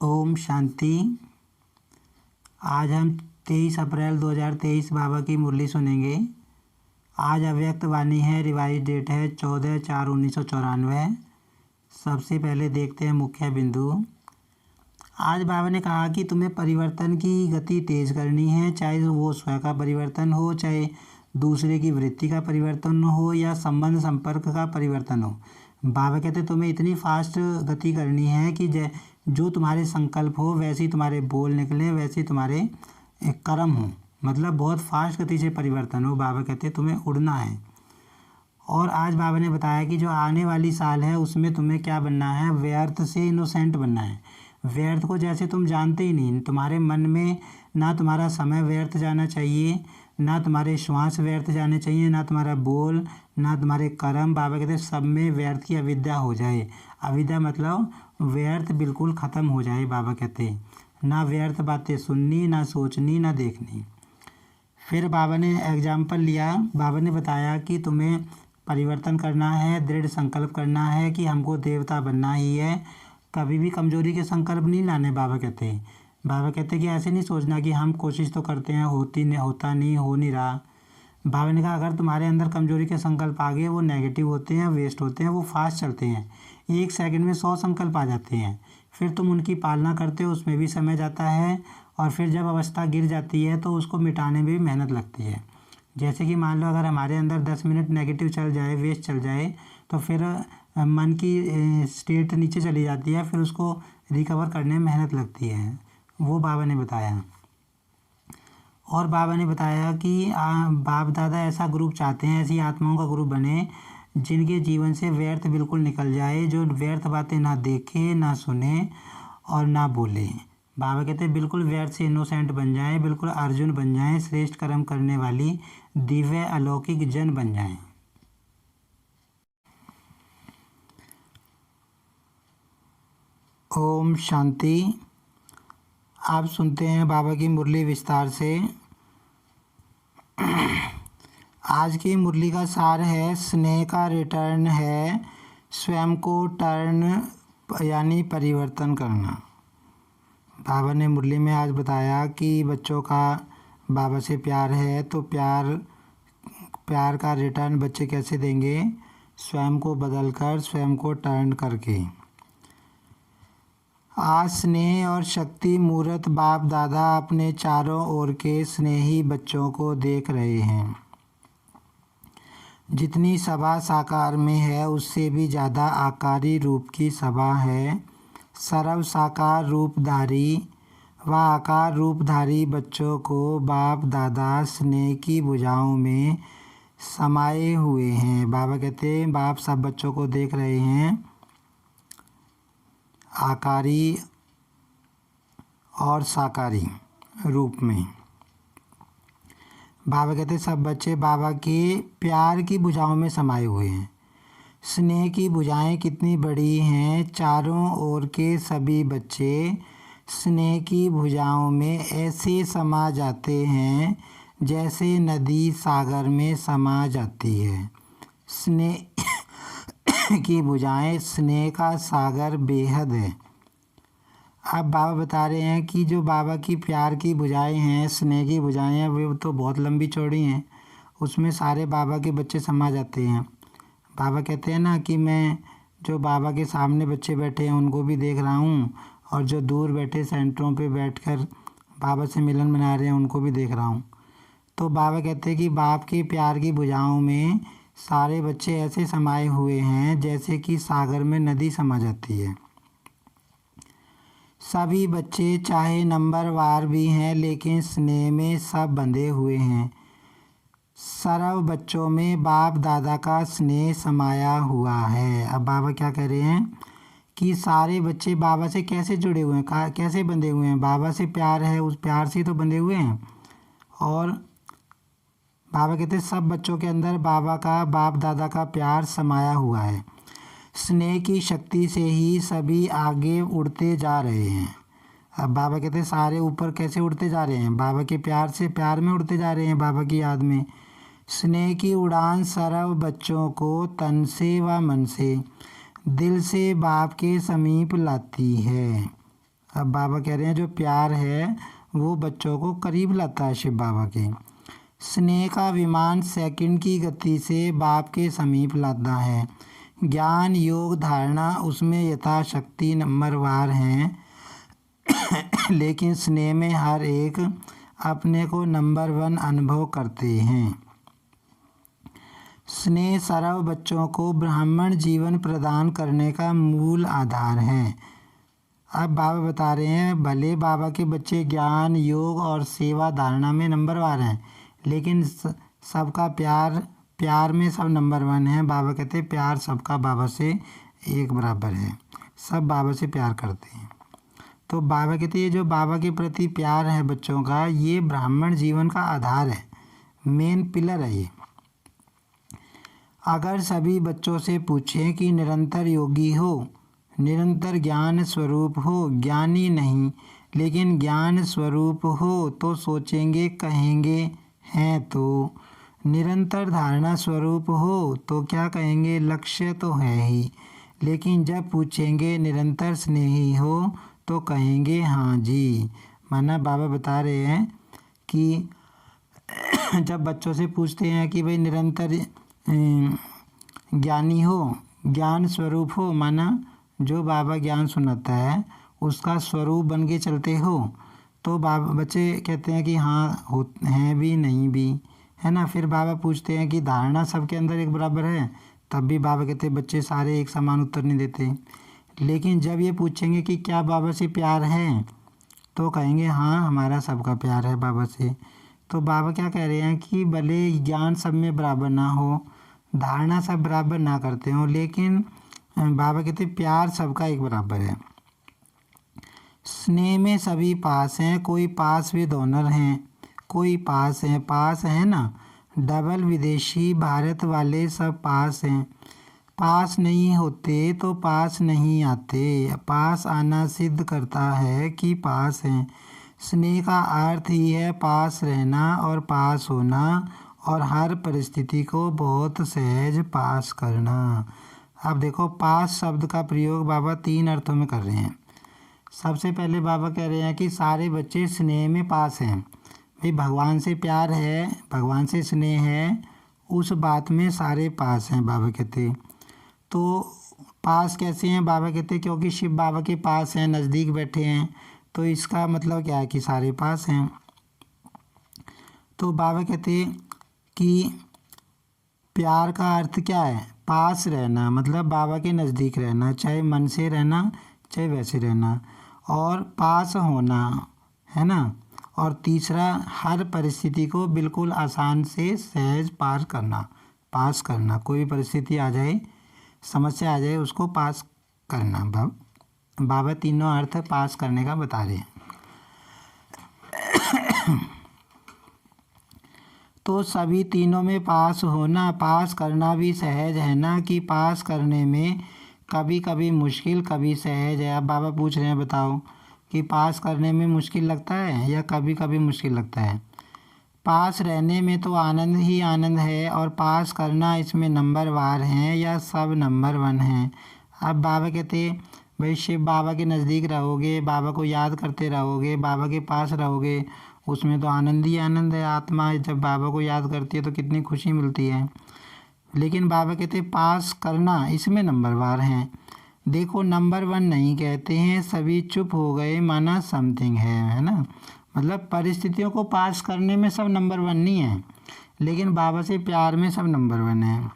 ओम शांति। आज हम 23 अप्रैल 2023 बाबा की मुरली सुनेंगे। आज अव्यक्त वाणी है, रिवाइज डेट है 14/4/1994। सबसे पहले देखते हैं मुख्य बिंदु। आज बाबा ने कहा कि तुम्हें परिवर्तन की गति तेज़ करनी है, चाहे वो स्वयं का परिवर्तन हो, चाहे दूसरे की वृत्ति का परिवर्तन हो या संबंध संपर्क का परिवर्तन हो। बाबा कहते तुम्हें इतनी फास्ट गति करनी है कि जो तुम्हारे संकल्प हो वैसे ही तुम्हारे बोल निकले, वैसे ही तुम्हारे कर्म हो। मतलब बहुत फास्ट गति से परिवर्तन हो। बाबा कहते तुम्हें उड़ना है। और आज बाबा ने बताया कि जो आने वाली साल है उसमें तुम्हें क्या बनना है, व्यर्थ से इनोसेंट बनना है। व्यर्थ को जैसे तुम जानते ही नहीं, तुम्हारे मन में ना तुम्हारा समय व्यर्थ जाना चाहिए, ना तुम्हारे श्वास व्यर्थ जाने चाहिए, ना तुम्हारा बोल, ना तुम्हारे कर्म। बाबा कहते हैं सब में व्यर्थ की अविद्या हो जाए। अविद्या मतलब व्यर्थ बिल्कुल ख़त्म हो जाए। बाबा कहते हैं ना व्यर्थ बातें सुननी, ना सोचनी, ना देखनी। फिर बाबा ने एग्जाम्पल लिया। बाबा ने बताया कि तुम्हें परिवर्तन करना है, दृढ़ संकल्प करना है कि हमको देवता बनना ही है। कभी भी कमज़ोरी के संकल्प नहीं लाने। बाबा कहते हैं कि ऐसे नहीं सोचना कि हम कोशिश तो करते हैं, होता नहीं, हो नहीं रहा। बाबा ने कहा अगर तुम्हारे अंदर कमज़ोरी के संकल्प आ गए, वो नेगेटिव होते हैं, वेस्ट होते हैं, वो फास्ट चलते हैं। 1 सेकंड में 100 संकल्प आ जाते हैं। फिर तुम उनकी पालना करते हो, उसमें भी समय जाता है। और फिर जब अवस्था गिर जाती है तो उसको मिटाने में भी मेहनत लगती है। जैसे कि मान लो अगर हमारे अंदर 10 मिनट नेगेटिव चल जाए, वेस्ट चल जाए, तो फिर मन की स्टेट नीचे चली जाती है, फिर उसको रिकवर करने में मेहनत लगती है। वो बाबा ने बताया। और बाबा ने बताया कि बाप दादा ऐसा ग्रुप चाहते हैं, ऐसी आत्माओं का ग्रुप बने जिनके जीवन से व्यर्थ बिल्कुल निकल जाए, जो व्यर्थ बातें ना देखे, ना सुने और ना बोले। बाबा कहते हैं बिल्कुल व्यर्थ से इनोसेंट बन जाए, बिल्कुल अर्जुन बन जाए, श्रेष्ठ कर्म करने वाली दिव्य अलौकिक जन बन जाएं। ओम शांति। आप सुनते हैं बाबा की मुरली विस्तार से। आज की मुरली का सार है, स्नेह का रिटर्न है स्वयं को टर्न यानी परिवर्तन करना। बाबा ने मुरली में आज बताया कि बच्चों का बाबा से प्यार है, तो प्यार का रिटर्न बच्चे कैसे देंगे, स्वयं को बदलकर, स्वयं को टर्न करके। आज स्नेह और शक्ति मूर्त बाप दादा अपने चारों ओर के स्नेही बच्चों को देख रहे हैं। जितनी सभा साकार में है उससे भी ज़्यादा आकारी रूप की सभा है। सर्व साकार रूपधारी व आकार रूपधारी बच्चों को बाप दादा स्नेह की भुजाओं में समाये हुए हैं। बाबा कहते हैं बाप सब बच्चों को देख रहे हैं, आकारी और साकारी रूप में। बाबा कहते हैं सब बच्चे बाबा के प्यार की भुजाओं में समाये हुए हैं। स्नेह की भुजाएं कितनी बड़ी हैं, चारों ओर के सभी बच्चे स्नेह की भुजाओं में ऐसे समा जाते हैं जैसे नदी सागर में समा जाती है। स्नेह की भुजाएं, स्नेह का सागर बेहद है। अब बाबा बता रहे हैं कि जो बाबा की प्यार की भुजाएं हैं, स्नेह की भुजाएं हैं, वे तो बहुत लंबी चौड़ी हैं, उसमें सारे बाबा के बच्चे समा जाते हैं। बाबा कहते हैं ना कि मैं जो बाबा के सामने बच्चे बैठे हैं उनको भी देख रहा हूँ, और जो दूर बैठे सेंटरों पे बैठकर बाबा से मिलन मना रहे हैं उनको भी देख रहा हूँ। तो बाबा कहते हैं कि बाप के प्यार की भुजाओं में सारे बच्चे ऐसे समाये हुए हैं जैसे कि सागर में नदी समा जाती है। सभी बच्चे चाहे नंबरवार भी हैं लेकिन स्नेह में सब बंधे हुए हैं। सर्व बच्चों में बाप दादा का स्नेह समाया हुआ है। अब बाबा क्या कह रहे हैं कि सारे बच्चे बाबा से कैसे जुड़े हुए हैं, कैसे बंधे हुए हैं। बाबा से प्यार है, उस प्यार से तो बंधे हुए हैं। और बाबा कहते हैं सब बच्चों के अंदर बाबा का, बाप दादा का प्यार समाया हुआ है। स्नेह की शक्ति से ही सभी आगे उड़ते जा रहे हैं। अब बाबा कहते हैं सारे ऊपर कैसे उड़ते जा रहे हैं, बाबा के प्यार से, प्यार में उड़ते जा रहे हैं, बाबा की याद में। स्नेह की उड़ान सर्व बच्चों को तन से व मन से, दिल से बाप के समीप लाती है। अब बाबा कह रहे हैं जो प्यार है वो बच्चों को करीब लाता है शिव बाबा के। स्नेह का विमान सेकंड की गति से बाप के समीप लाता है। ज्ञान योग धारणा उसमें यथाशक्ति नंबरवार हैं, लेकिन स्नेह में हर एक अपने को नंबर 1 अनुभव करते हैं। स्नेह सर्व बच्चों को ब्राह्मण जीवन प्रदान करने का मूल आधार है। अब बाबा बता रहे हैं भले बाबा के बच्चे ज्ञान योग और सेवा धारणा में नंबरवार हैं, लेकिन सबका प्यार में सब नंबर 1 है। बाबा कहते हैं प्यार सबका बाबा से एक बराबर है, सब बाबा से प्यार करते हैं। तो बाबा कहते हैं ये जो बाबा के प्रति प्यार है बच्चों का, ये ब्राह्मण जीवन का आधार है, मेन पिलर है ये। अगर सभी बच्चों से पूछें कि निरंतर योगी हो, निरंतर ज्ञान स्वरूप हो, ज्ञानी नहीं लेकिन ज्ञान स्वरूप हो, तो सोचेंगे कहेंगे हैं तो। निरंतर धारणा स्वरूप हो तो क्या कहेंगे लक्ष्य तो है ही, लेकिन जब पूछेंगे निरंतर स्नेही हो तो कहेंगे हाँ जी। माना बाबा बता रहे हैं कि जब बच्चों से पूछते हैं कि भाई निरंतर ज्ञानी हो, ज्ञान स्वरूप हो, माना जो बाबा ज्ञान सुनाता है उसका स्वरूप बन के चलते हो, तो बाबा बच्चे कहते हैं कि हाँ हो हैं भी नहीं भी, है ना। फिर बाबा पूछते हैं कि धारणा सबके अंदर एक बराबर है, तब भी बाबा कहते हैं बच्चे सारे एक समान उत्तर नहीं देते। लेकिन जब ये पूछेंगे कि क्या बाबा से प्यार है, तो कहेंगे हाँ हमारा सबका प्यार है बाबा से। तो बाबा क्या कह रहे हैं कि भले ज्ञान सब में बराबर ना हो, धारणा सब बराबर ना करते हो, लेकिन बाबा कहते प्यार सबका एक बराबर है। स्नेह में सभी पास हैं, कोई पास विद ऑनर हैं, कोई पास है ना। डबल विदेशी भारत वाले सब पास हैं, पास नहीं होते तो पास नहीं आते। पास आना सिद्ध करता है कि पास हैं। स्नेह का अर्थ ही है पास रहना और पास होना, और हर परिस्थिति को बहुत सहज पास करना। अब देखो पास शब्द का प्रयोग बाबा 3 अर्थों में कर रहे हैं। सबसे पहले बाबा कह रहे हैं कि सारे बच्चे स्नेह में पास हैं। भाई भगवान से प्यार है, भगवान से स्नेह है, उस बात में सारे पास हैं बाबा कहते। तो पास कैसे हैं बाबा कहते क्योंकि शिव बाबा के पास हैं, नज़दीक बैठे हैं, तो इसका मतलब क्या है कि सारे पास हैं। तो बाबा कहते कि प्यार का अर्थ क्या है, पास रहना, मतलब बाबा के नज़दीक रहना, चाहे मन से रहना चाहे वैसे रहना, और पास होना, है ना। और तीसरा हर परिस्थिति को बिल्कुल आसान से सहज पार करना, पास करना। कोई भी परिस्थिति आ जाए, समस्या आ जाए, उसको पास करना। बाबा तीनों अर्थ पास करने का बता रहे हैं। तो सभी तीनों में पास होना, पास करना भी सहज है ना, कि पास करने में कभी कभी मुश्किल कभी सहज है। अब बाबा पूछ रहे हैं बताओ कि पास करने में मुश्किल लगता है या कभी कभी मुश्किल लगता है। पास रहने में तो आनंद ही आनंद है, और पास करना इसमें नंबरवार हैं या सब नंबर 1 हैं। अब बाबा कहते भाई शिव बाबा के नज़दीक रहोगे, बाबा को याद करते रहोगे, बाबा के पास रहोगे, उसमें तो आनंद ही आनंद है। आत्मा जब बाबा को याद करती है तो कितनी खुशी मिलती है। लेकिन बाबा कहते पास करना इसमें नंबरवार हैं। देखो नंबर 1 नहीं कहते हैं, सभी चुप हो गए, माना समथिंग है ना। मतलब परिस्थितियों को पास करने में सब नंबर 1 नहीं है, लेकिन बाबा से प्यार में सब नंबर 1 है।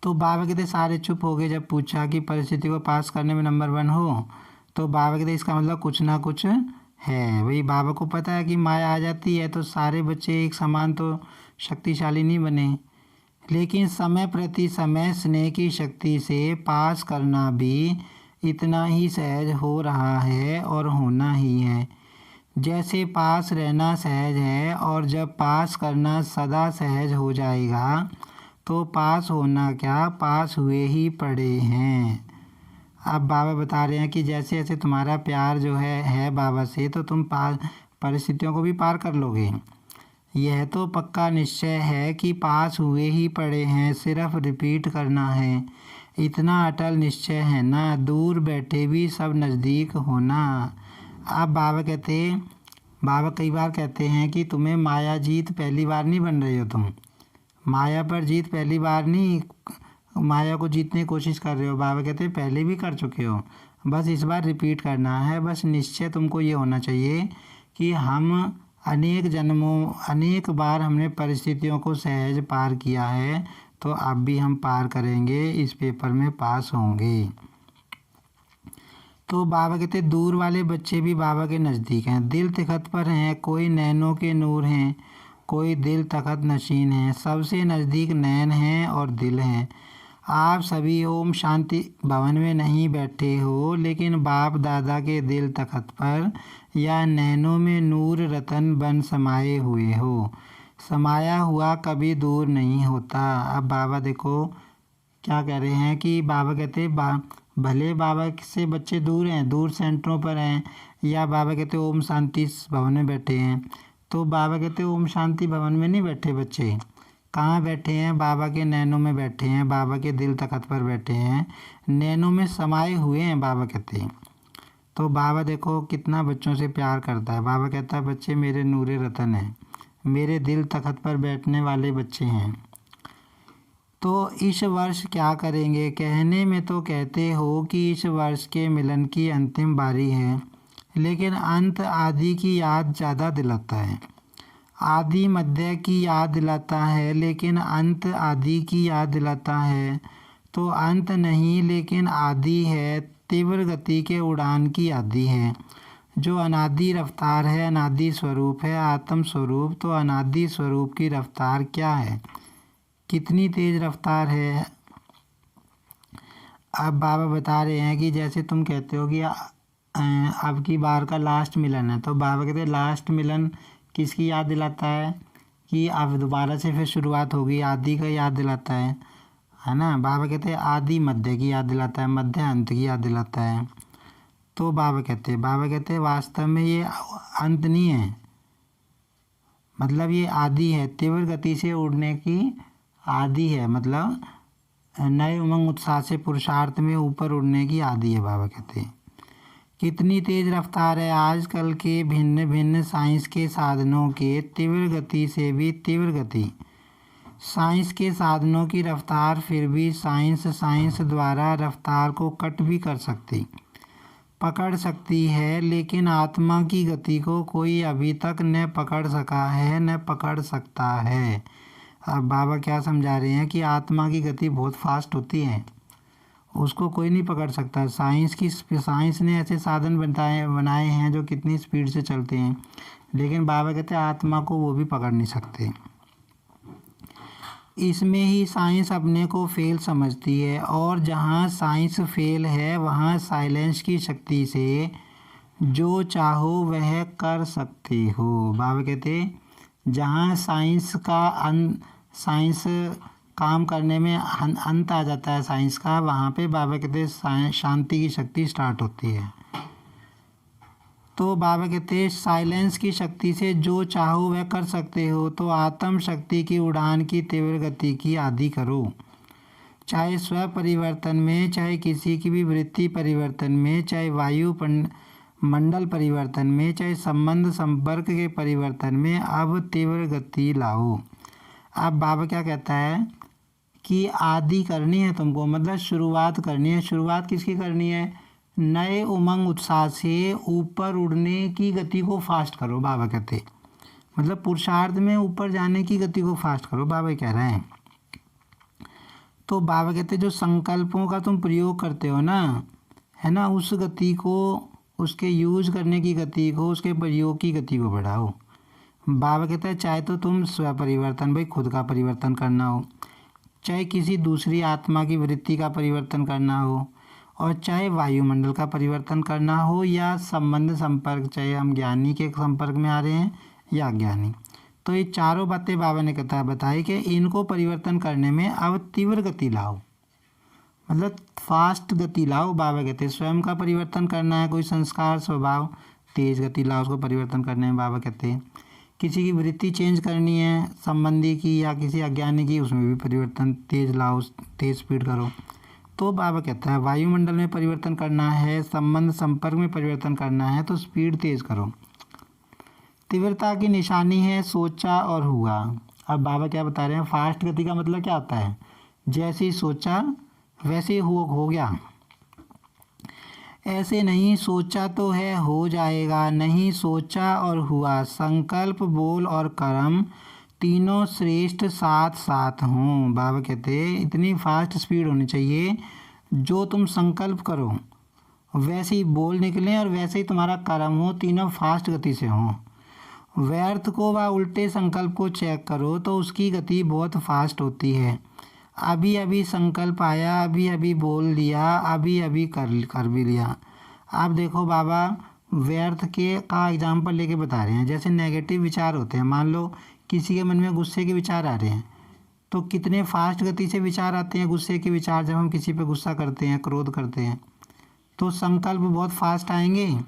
तो बाबा कहते सारे चुप हो गए जब पूछा कि परिस्थिति को पास करने में नंबर 1 हो, तो बाबा कहते इसका मतलब कुछ ना कुछ है। वही बाबा को पता है कि माया आ जाती है तो सारे बच्चे एक समान तो शक्तिशाली नहीं बने, लेकिन समय प्रति समय स्नेह की शक्ति से पास करना भी इतना ही सहज हो रहा है और होना ही है। जैसे पास रहना सहज है, और जब पास करना सदा सहज हो जाएगा तो पास होना क्या, पास हुए ही पड़े हैं। अब बाबा बता रहे हैं कि जैसे जैसे तुम्हारा प्यार जो है बाबा से, तो तुम परिस्थितियों को भी पार कर लोगे। यह तो पक्का निश्चय है कि पास हुए ही पड़े हैं, सिर्फ रिपीट करना है। इतना अटल निश्चय है ना, दूर बैठे भी सब नज़दीक होना। अब बाबा कई बार कहते हैं कि तुम्हें माया जीत पहली बार नहीं बन रही हो, तुम माया पर जीत पहली बार नहीं, माया को जीतने की कोशिश कर रहे हो। बाबा कहते हैं पहले भी कर चुके हो, बस इस बार रिपीट करना है। बस निश्चय तुमको ये होना चाहिए कि हम अनेक बार हमने परिस्थितियों को सहज पार किया है, तो अब भी हम पार करेंगे, इस पेपर में पास होंगे। तो बाबा कहते दूर वाले बच्चे भी बाबा के नज़दीक हैं, दिल तख़त पर हैं, कोई नैनों के नूर हैं, कोई दिल तख़त नशीन है, सबसे नज़दीक नैन हैं और दिल हैं। आप सभी ओम शांति भवन में नहीं बैठे हो, लेकिन बाप दादा के दिल तख़त पर या नैनों में नूर रतन बन समाये हुए हो। समाया हुआ कभी दूर नहीं होता। अब बाबा देखो क्या कह रहे हैं कि बाबा कहते भले बाबा से बच्चे दूर हैं, दूर सेंटरों पर हैं, या बाबा कहते ओम शांति भवन में बैठे हैं, तो बाबा कहते ओम शांति भवन में नहीं बैठे बच्चे, कहाँ बैठे हैं? बाबा के नैनों में बैठे हैं, बाबा के दिल तख़त पर बैठे हैं, नैनों में समाये हुए हैं, बाबा कहते हैं। तो बाबा देखो कितना बच्चों से प्यार करता है। बाबा कहता है बच्चे मेरे नूरे रतन हैं, मेरे दिल तख़त पर बैठने वाले बच्चे हैं। तो इस वर्ष क्या करेंगे? कहने में तो कहते हो कि इस वर्ष के मिलन की अंतिम बारी है, लेकिन अंत आदि की याद ज़्यादा दिलाता है। आदि मध्य की याद दिलाता है, लेकिन अंत आदि की याद दिलाता है। तो अंत नहीं लेकिन आदि है, तीव्र गति के उड़ान की आदि है, जो अनादि रफ्तार है, अनादि स्वरूप है, आत्म स्वरूप। तो अनादि स्वरूप की रफ्तार क्या है? कितनी तेज़ रफ्तार है? अब बाबा बता रहे हैं कि जैसे तुम कहते हो कि अब की बार का लास्ट मिलन है, तो बाबा कहते हैं लास्ट मिलन किसकी याद दिलाता है? कि अब दोबारा से फिर शुरुआत होगी, आदि का याद दिलाता है ना। बाबा कहते हैं आदि मध्य की याद दिलाता है, मध्य अंत की याद दिलाता है। तो बाबा कहते हैं वास्तव में ये अंत नहीं है, मतलब ये आदि है, तीव्र गति से उड़ने की आदि है, मतलब नए उमंग उत्साह से पुरुषार्थ में ऊपर उड़ने की आदि है। बाबा कहते हैं कितनी तेज़ रफ्तार है आजकल के भिन्न भिन्न साइंस के साधनों के तीव्र गति से भी तीव्र गति। साइंस के साधनों की रफ्तार फिर भी साइंस द्वारा रफ्तार को कट भी पकड़ सकती है, लेकिन आत्मा की गति को कोई अभी तक न पकड़ सका है न पकड़ सकता है। अब बाबा क्या समझा रहे हैं कि आत्मा की गति बहुत फास्ट होती है, उसको कोई नहीं पकड़ सकता। साइंस ने ऐसे साधन बनाए हैं जो कितनी स्पीड से चलते हैं, लेकिन बाबा कहते हैं आत्मा को वो भी पकड़ नहीं सकते। इसमें ही साइंस अपने को फेल समझती है, और जहाँ साइंस फेल है वहाँ साइलेंस की शक्ति से जो चाहो वह कर सकते हो। बाबा कहते जहाँ साइंस काम करने में अंत आ जाता है साइंस का, वहाँ पे बाबा कहते हैं शांति की शक्ति स्टार्ट होती है। तो बाबा कहते हैं साइलेंस की शक्ति से जो चाहो वह कर सकते हो। तो आत्म शक्ति की उड़ान की तीव्र गति की आदि करो, चाहे स्व परिवर्तन में, चाहे किसी की भी वृत्ति परिवर्तन में, चाहे वायु मंडल परिवर्तन में, चाहे संबंध संपर्क के परिवर्तन में, अब तीव्र गति लाओ। अब बाबा क्या कहता है कि आदि करनी है तुमको, मतलब शुरुआत करनी है। शुरुआत किसकी करनी है? नए उमंग उत्साह से ऊपर उड़ने की गति को फास्ट करो। बाबा कहते मतलब पुरुषार्थ में ऊपर जाने की गति को फास्ट करो, बाबा कह रहे हैं। तो बाबा कहते जो संकल्पों का तुम प्रयोग करते हो ना, है ना, उस गति को, उसके यूज करने की गति को, उसके प्रयोग की गति को बढ़ाओ। बाबा कहता है चाहे तो तुम स्व परिवर्तन, भाई खुद का परिवर्तन करना हो, चाहे किसी दूसरी आत्मा की वृत्ति का परिवर्तन करना हो, और चाहे वायुमंडल का परिवर्तन करना हो, या संबंध संपर्क, चाहे हम ज्ञानी के संपर्क में आ रहे हैं या अज्ञानी। तो ये चारों बातें बाबा ने बताई कि इनको परिवर्तन करने में अब तीव्र गति लाओ, मतलब फास्ट गति लाओ। बाबा कहते हैं स्वयं का परिवर्तन करना है, कोई संस्कार स्वभाव, तेज गति लाओ उसको परिवर्तन करने में। बाबा कहते हैं किसी की वृत्ति चेंज करनी है, संबंधी की या किसी अज्ञानी की, उसमें भी परिवर्तन तेज लाओ, तेज स्पीड करो। तो बाबा कहता है वायुमंडल में परिवर्तन करना है, संबंध संपर्क में परिवर्तन करना है तो स्पीड तेज़ करो। तीव्रता की निशानी है सोचा और हुआ। अब बाबा क्या बता रहे हैं, फास्ट गति का मतलब क्या होता है, जैसे ही सोचा वैसे ही हो गया। ऐसे नहीं सोचा तो है हो जाएगा, नहीं सोचा और हुआ। संकल्प बोल और कर्म तीनों श्रेष्ठ साथ साथ हों। बाबा कहते हैं इतनी फास्ट स्पीड होनी चाहिए, जो तुम संकल्प करो वैसे ही बोल निकलें और वैसे ही तुम्हारा कर्म हो, तीनों फास्ट गति से हों। व्यर्थ को व उल्टे संकल्प को चेक करो तो उसकी गति बहुत फास्ट होती है। अभी अभी संकल्प आया, अभी अभी बोल लिया, अभी अभी कर भी लिया। आप देखो बाबा व्यर्थ के का एग्जाम्पल लेके बता रहे हैं। जैसे नेगेटिव विचार होते हैं, मान लो किसी के मन में गुस्से के विचार आ रहे हैं तो कितने फास्ट गति से विचार आते हैं गुस्से के विचार। जब हम किसी पे गुस्सा करते हैं, क्रोध करते हैं तो संकल्प बहुत फास्ट आएंगे,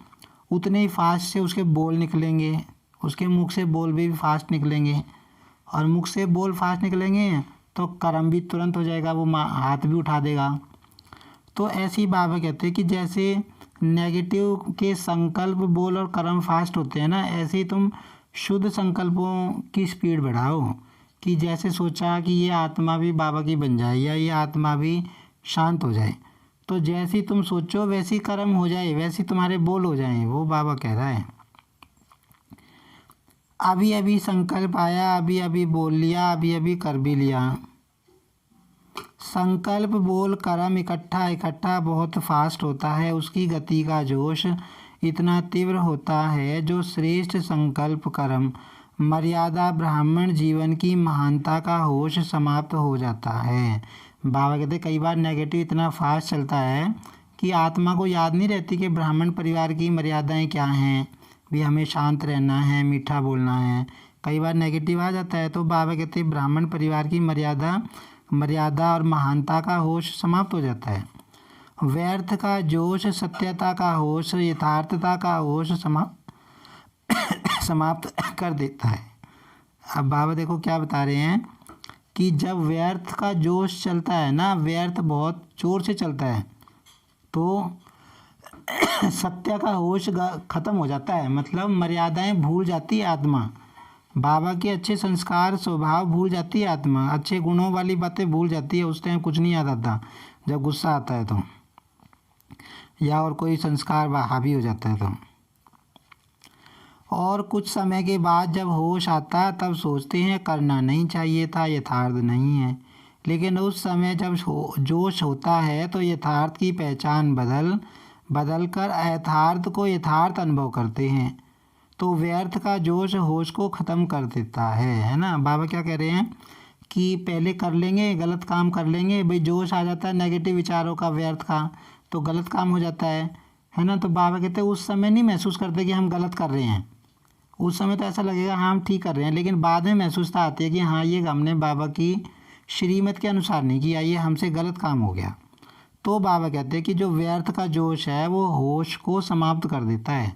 उतने ही फास्ट से उसके बोल निकलेंगे, उसके मुख से बोल भी फास्ट निकलेंगे, और मुख से बोल फास्ट निकलेंगे तो कर्म भी तुरंत हो जाएगा, वो हाथ भी उठा देगा। तो ऐसी बाबा कहते हैं कि जैसे नेगेटिव के संकल्प बोल और कर्म फास्ट होते हैं ना, ऐसे ही तुम शुद्ध संकल्पों की स्पीड बढ़ाओ। कि जैसे सोचा कि ये आत्मा भी बाबा की बन जाए या ये आत्मा भी शांत हो जाए, तो जैसे ही तुम सोचो वैसे ही कर्म हो जाए, वैसे ही तुम्हारे बोल हो जाएं, वो बाबा कह रहा है। अभी अभी संकल्प आया, अभी अभी बोल लिया, अभी अभी कर भी लिया। संकल्प बोल कर्म इकट्ठा बहुत फास्ट होता है, उसकी गति का जोश इतना तीव्र होता है जो श्रेष्ठ संकल्प कर्म मर्यादा ब्राह्मण जीवन की महानता का होश समाप्त हो जाता है। बाबा कहते कई बार नेगेटिव इतना फास्ट चलता है कि आत्मा को याद नहीं रहती कि ब्राह्मण परिवार की मर्यादाएं क्या हैं, भी हमें शांत रहना है, मीठा बोलना है। कई बार नेगेटिव आ जाता है तो बाबा कहते ब्राह्मण परिवार की मर्यादा और महानता का होश समाप्त हो जाता है। व्यर्थ का जोश सत्यता का होश, यथार्थता का होश समाप्त कर देता है। अब बाबा देखो क्या बता रहे हैं कि जब व्यर्थ का जोश चलता है ना, व्यर्थ बहुत जोर से चलता है तो सत्य का होश खत्म हो जाता है, मतलब मर्यादाएं भूल जाती है आत्मा, बाबा के अच्छे संस्कार स्वभाव भूल जाती है आत्मा, अच्छे गुणों वाली बातें भूल जाती है। उस टाइम कुछ नहीं याद आता जब गुस्सा आता है तो, या और कोई संस्कार हावी हो जाता है तो। और कुछ समय के बाद जब होश आता तब सोचते हैं करना नहीं चाहिए था, यथार्थ नहीं है। लेकिन उस समय जब जोश होता है तो यथार्थ की पहचान बदल कर यथार्थ को यथार्थ अनुभव करते हैं। तो व्यर्थ का जोश होश को ख़त्म कर देता है ना। बाबा क्या कह रहे हैं कि पहले कर लेंगे, गलत काम कर लेंगे, भाई जोश आ जाता है नेगेटिव विचारों का, व्यर्थ का, तो गलत काम हो जाता है ना। तो बाबा कहते हैं उस समय नहीं महसूस करते कि हम गलत कर रहे हैं, उस समय तो ऐसा लगेगा हाँ हम ठीक कर रहे हैं, लेकिन बाद में महसूसता आती है कि हाँ ये हमने बाबा की श्रीमत के अनुसार नहीं किया, ये हमसे गलत काम हो गया। तो बाबा कहते हैं कि जो व्यर्थ का जोश है वो होश को समाप्त कर देता है।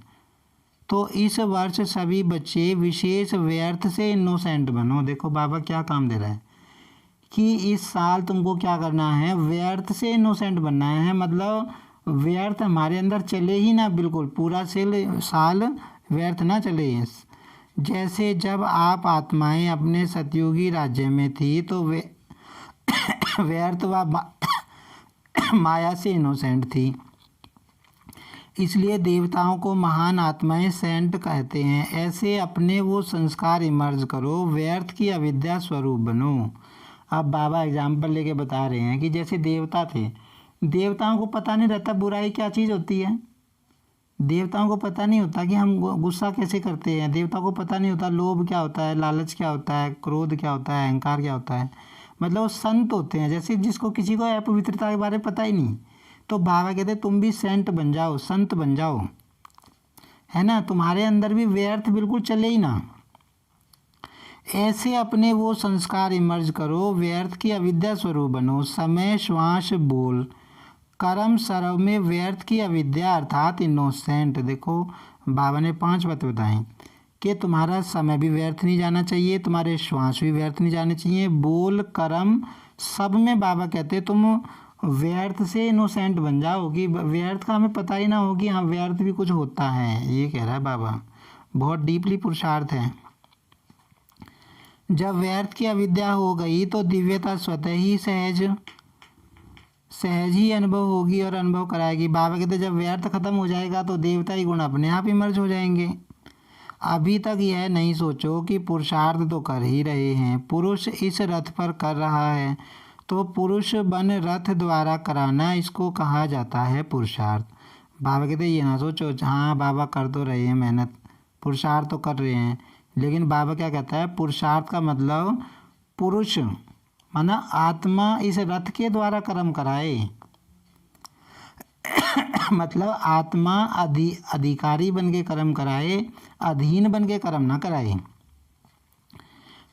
तो इस वर्ष सभी बच्चे विशेष व्यर्थ से इनोसेंट बनो। देखो बाबा क्या काम दे रहा है कि इस साल तुमको क्या करना है, व्यर्थ से इनोसेंट बनना है। मतलब व्यर्थ हमारे अंदर चले ही ना, बिल्कुल पूरा साल व्यर्थ ना चले। जैसे जब आप आत्माएं अपने सतयुगी राज्य में थी तो व्यर्थ व माया से इनोसेंट थी, इसलिए देवताओं को महान आत्माएं सेंट कहते हैं। ऐसे अपने वो संस्कार इमर्ज करो, व्यर्थ की अविद्या स्वरूप बनो। अब बाबा एग्जाम्पल लेके बता रहे हैं कि जैसे देवता थे, देवताओं को पता नहीं रहता बुराई क्या चीज़ होती है, देवताओं को पता नहीं होता कि हम गुस्सा कैसे करते हैं, देवताओं को पता नहीं होता लोभ क्या होता है, लालच क्या होता है, क्रोध क्या होता है, अहंकार क्या होता है। मतलब वो संत होते हैं, जैसे जिसको किसी को अपवित्रता के बारे में पता ही नहीं। तो बाबा कहते हैं तुम भी सेंट बन जाओ, संत बन जाओ, है ना, तुम्हारे अंदर भी व्यर्थ बिल्कुल चले ही ना। ऐसे अपने वो संस्कार इमर्ज करो, व्यर्थ की अविद्या स्वरूप बनो। समय श्वास बोल कर्म सर्व में व्यर्थ की अविद्या अर्थात इनोसेंट। देखो बाबा ने 5 बातें बताई कि तुम्हारा समय भी व्यर्थ नहीं जाना चाहिए, तुम्हारे श्वास भी व्यर्थ नहीं जाने चाहिए, बोल कर्म सब में बाबा कहते तुम व्यर्थ से इनोसेंट बन जाओ कि व्यर्थ का हमें पता ही ना हो कि हाँ व्यर्थ भी कुछ होता है, ये कह रहा है बाबा। बहुत डीपली पुरुषार्थ है। जब व्यर्थ की अविद्या हो गई तो दिव्यता स्वतः ही सहज ही अनुभव होगी और अनुभव कराएगी। बाबा कहते जब व्यर्थ खत्म हो जाएगा तो देवता ही गुण अपने आप इमर्ज हो जाएंगे। अभी तक यह नहीं सोचो कि पुरुषार्थ तो कर ही रहे हैं, पुरुष इस रथ पर कर रहा है, तो पुरुष बन रथ द्वारा कराना इसको कहा जाता है पुरुषार्थ। बाबा कहते ये ना सोचो, हाँ बाबा कर तो रहे हैं मेहनत, पुरुषार्थ तो कर रहे हैं, लेकिन बाबा क्या कहता है पुरुषार्थ का मतलब पुरुष माना आत्मा इस रथ के द्वारा कर्म कराए। मतलब आत्मा अधिकारी बन के कर्म कराए, अधीन बन के कर्म ना कराए।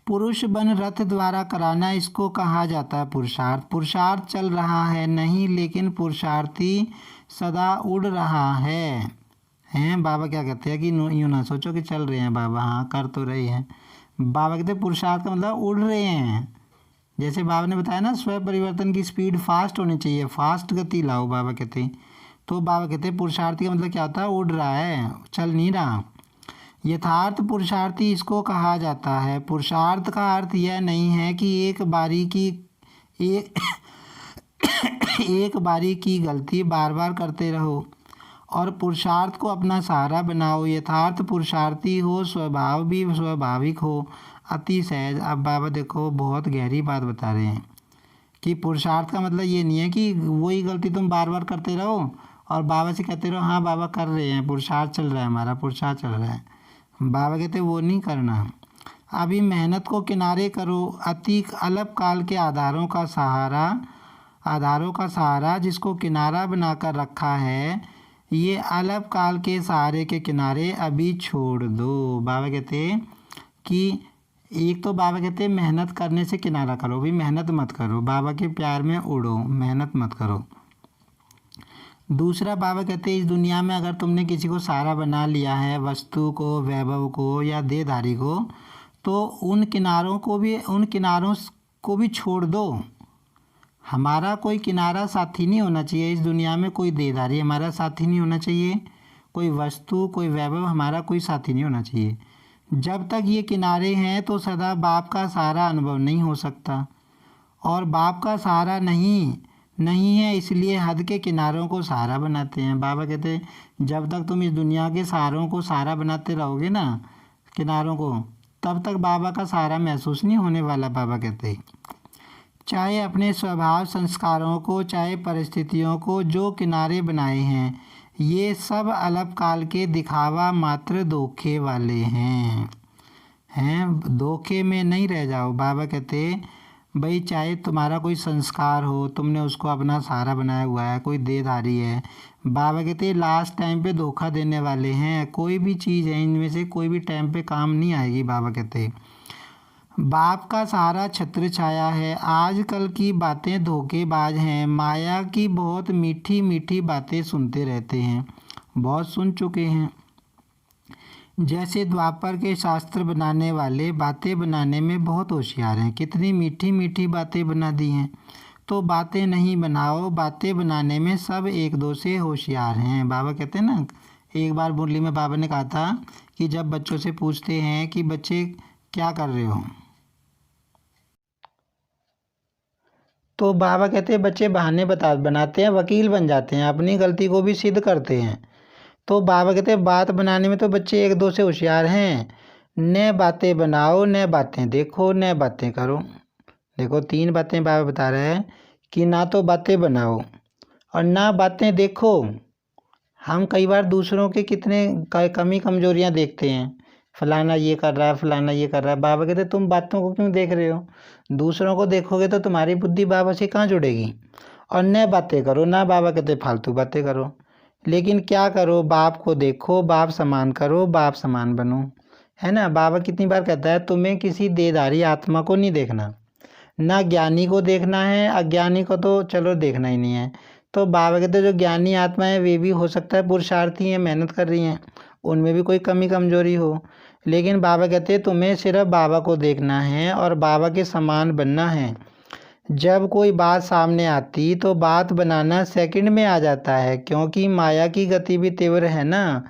पुरुष बन रथ द्वारा कराना इसको कहा जाता है पुरुषार्थ। पुरुषार्थ चल रहा है नहीं, लेकिन पुरुषार्थी सदा उड़ रहा है। हैं बाबा क्या कहते हैं कि यूँ ना सोचो कि चल रहे हैं बाबा, हाँ कर तो रहे हैं। बाबा कहते हैं पुरुषार्थ का मतलब उड़ रहे हैं। जैसे बाबा ने बताया ना स्व परिवर्तन की स्पीड फास्ट होनी चाहिए, फास्ट गति लाओ बाबा कहते हैं। तो बाबा कहते हैं पुरुषार्थी का मतलब क्या होता है, उड़ रहा है, चल नहीं रहा। यथार्थ पुरुषार्थी इसको कहा जाता है। पुरुषार्थ का अर्थ यह नहीं है कि एक बारी की गलती बार बार करते रहो और पुरुषार्थ को अपना सहारा बनाओ। यथार्थ पुरुषार्थी हो, स्वभाव भी स्वाभाविक हो, अति सहज। अब बाबा देखो बहुत गहरी बात बता रहे हैं कि पुरुषार्थ का मतलब ये नहीं है कि वही गलती तुम बार बार करते रहो और बाबा से कहते रहो हाँ बाबा कर रहे हैं, पुरुषार्थ चल रहा है, हमारा पुरुषार्थ चल रहा है। बाबा कहते वो नहीं करना। अभी मेहनत को किनारे करो। अति अल्पकाल के आधारों का सहारा जिसको किनारा बनाकर रखा है, ये अल्पकाल के सहारे के किनारे अभी छोड़ दो। बाबा कहते कि एक तो बाबा कहते मेहनत करने से किनारा करो, भी मेहनत मत करो, बाबा के प्यार में उड़ो, मेहनत मत करो। दूसरा बाबा कहते इस दुनिया में अगर तुमने किसी को सहारा बना लिया है, वस्तु को, वैभव को या देहधारी को, तो उन किनारों को भी छोड़ दो। हमारा कोई किनारा साथी नहीं होना चाहिए इस दुनिया में, कोई देहधारी हमारा साथी नहीं होना चाहिए, कोई वस्तु कोई वैभव हमारा कोई साथी नहीं होना चाहिए। जब तक ये किनारे हैं तो सदा बाप का सहारा अनुभव नहीं हो सकता, और बाप का सहारा नहीं है, इसलिए हद के किनारों को सहारा बनाते हैं। बाबा कहते हैं जब तक तुम इस दुनिया के सहारों को सहारा बनाते रहोगे ना, किनारों को, तब तक बाबा का सहारा महसूस नहीं होने वाला। बाबा कहते हैं चाहे अपने स्वभाव संस्कारों को, चाहे परिस्थितियों को जो किनारे बनाए हैं, ये सब अल्पकाल के दिखावा मात्र धोखे वाले हैं। धोखे में नहीं रह जाओ। बाबा कहते भाई चाहे तुम्हारा कोई संस्कार हो, तुमने उसको अपना सहारा बनाया हुआ है, कोई देहधारी है, बाबा कहते लास्ट टाइम पे धोखा देने वाले हैं। कोई भी चीज़ है इनमें से कोई भी टाइम पे काम नहीं आएगी। बाबा कहते बाप का सहारा छत्र छाया है। आजकल की बातें धोखेबाज हैं, माया की बहुत मीठी मीठी बातें सुनते रहते हैं, बहुत सुन चुके हैं। जैसे द्वापर के शास्त्र बनाने वाले बातें बनाने में बहुत होशियार हैं, कितनी मीठी मीठी बातें बना दी हैं। तो बातें नहीं बनाओ, बातें बनाने में सब एक दो से होशियार हैं। बाबा कहते हैं ना, एक बार मुरली में बाबा ने कहा था कि जब बच्चों से पूछते हैं कि बच्चे क्या कर रहे हो, तो बाबा कहते हैं बच्चे बहाने बनाते हैं, वकील बन जाते हैं, अपनी गलती को भी सिद्ध करते हैं। तो बाबा कहते हैं बात बनाने में तो बच्चे एक दो से होशियार हैं, न बातें बनाओ न बातें देखो न बातें करो। देखो 3 बातें बाबा बता रहे हैं कि ना तो बातें बनाओ और ना बातें देखो। हम कई बार दूसरों के कितने कमी कमजोरियां देखते हैं, फलाना ये कर रहा है, फलाना ये कर रहा है। बाबा कहते तुम बातों को क्यों देख रहे हो, दूसरों को देखोगे तो तुम्हारी बुद्धि बाबा से कहाँ जुड़ेगी। और न बातें करो, ना बाबा कहते फालतू बातें करो, लेकिन क्या करो, बाप को देखो, बाप समान करो, बाप समान बनो, है ना। बाबा कितनी बार कहता है तुम्हें किसी देहधारी आत्मा को नहीं देखना, ना ज्ञानी को देखना है, अज्ञानी को तो चलो देखना ही नहीं है। तो बाबा कहते जो ज्ञानी आत्मा है वे भी हो सकता है पुरुषार्थी हैं, मेहनत कर रही हैं, उनमें भी कोई कमी कमजोरी हो, लेकिन बाबा कहते तुम्हें सिर्फ बाबा को देखना है और बाबा के समान बनना है। जब कोई बात सामने आती तो बात बनाना सेकंड में आ जाता है, क्योंकि माया की गति भी तीव्र है ना।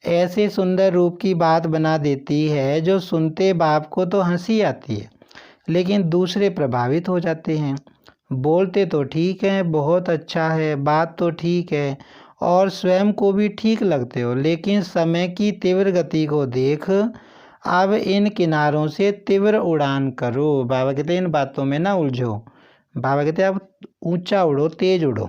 ऐसे सुंदर रूप की बात बना देती है जो सुनते बाप को तो हंसी आती है, लेकिन दूसरे प्रभावित हो जाते हैं। बोलते तो ठीक है, बहुत अच्छा है, बात तो ठीक है और स्वयं को भी ठीक लगते हो, लेकिन समय की तीव्र गति को देख अब इन किनारों से तीव्र उड़ान करो। बाबा कहते इन बातों में ना उलझो। बाबा कहते अब ऊंचा उड़ो, तेज उड़ो।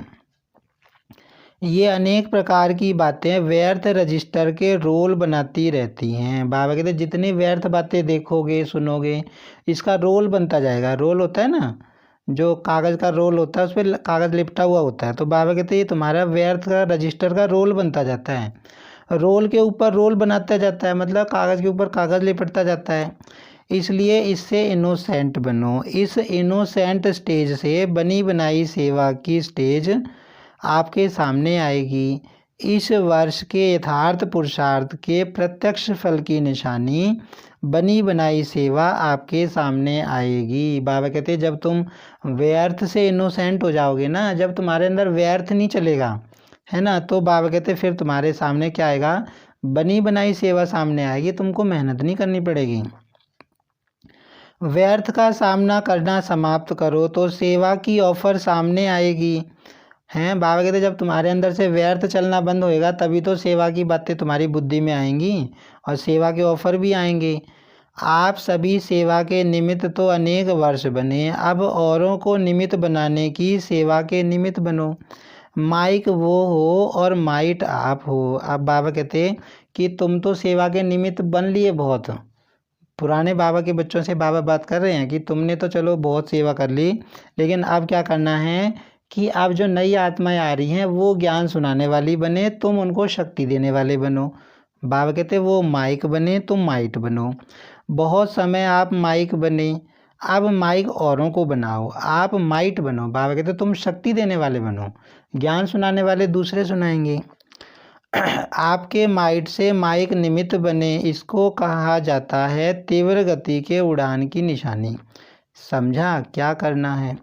ये अनेक प्रकार की बातें व्यर्थ रजिस्टर के रोल बनाती रहती हैं। बाबा कहते जितनी व्यर्थ बातें देखोगे सुनोगे, इसका रोल बनता जाएगा। रोल होता है ना, जो कागज़ का रोल होता है, उस पर कागज़ लिपटा हुआ होता है। तो बाबा कहते ये तुम्हारा व्यर्थ का रजिस्टर का रोल बनता जाता है। रोल के ऊपर रोल बनाता जाता है, मतलब कागज़ के ऊपर कागज़ लिपटता जाता है। इसलिए इससे इनोसेंट बनो। इस इनोसेंट स्टेज से बनी बनाई सेवा की स्टेज आपके सामने आएगी। इस वर्ष के यथार्थ पुरुषार्थ के प्रत्यक्ष फल की निशानी बनी बनाई सेवा आपके सामने आएगी। बाबा कहते जब तुम व्यर्थ से इनोसेंट हो जाओगे ना, जब तुम्हारे अंदर व्यर्थ नहीं चलेगा, है ना, तो बाबा कहते फिर तुम्हारे सामने क्या आएगा, बनी बनाई सेवा सामने आएगी। तुमको मेहनत नहीं करनी पड़ेगी। व्यर्थ का सामना करना समाप्त करो तो सेवा की ऑफर सामने आएगी। हैं बाबा कहते जब तुम्हारे अंदर से व्यर्थ चलना बंद होएगा तभी तो सेवा की बातें तुम्हारी बुद्धि में आएंगी और सेवा के ऑफर भी आएंगे। आप सभी सेवा के निमित्त तो अनेक वर्ष बने, अब औरों को निमित्त बनाने की सेवा के निमित्त बनो। माइक वो हो और माइट आप हो। अब बाबा कहते कि तुम तो सेवा के निमित्त बन लिए बहुत। पुराने बाबा के बच्चों से बाबा बात कर रहे हैं कि तुमने तो चलो बहुत सेवा कर ली, लेकिन अब क्या करना है कि अब जो नई आत्माएं आ रही हैं वो ज्ञान सुनाने वाली बने, तुम उनको शक्ति देने वाले बनो। बाबा कहते वो माइक बने, तुम माइट बनो। बहुत समय आप माइक बने, अब माइक औरों को बनाओ, आप माइट बनो। बाबा कहते तुम शक्ति देने वाले बनो, ज्ञान सुनाने वाले दूसरे सुनाएंगे। आपके माइट से माइक निमित्त बने, इसको कहा जाता है तीव्र गति के उड़ान की निशानी। समझा क्या करना है?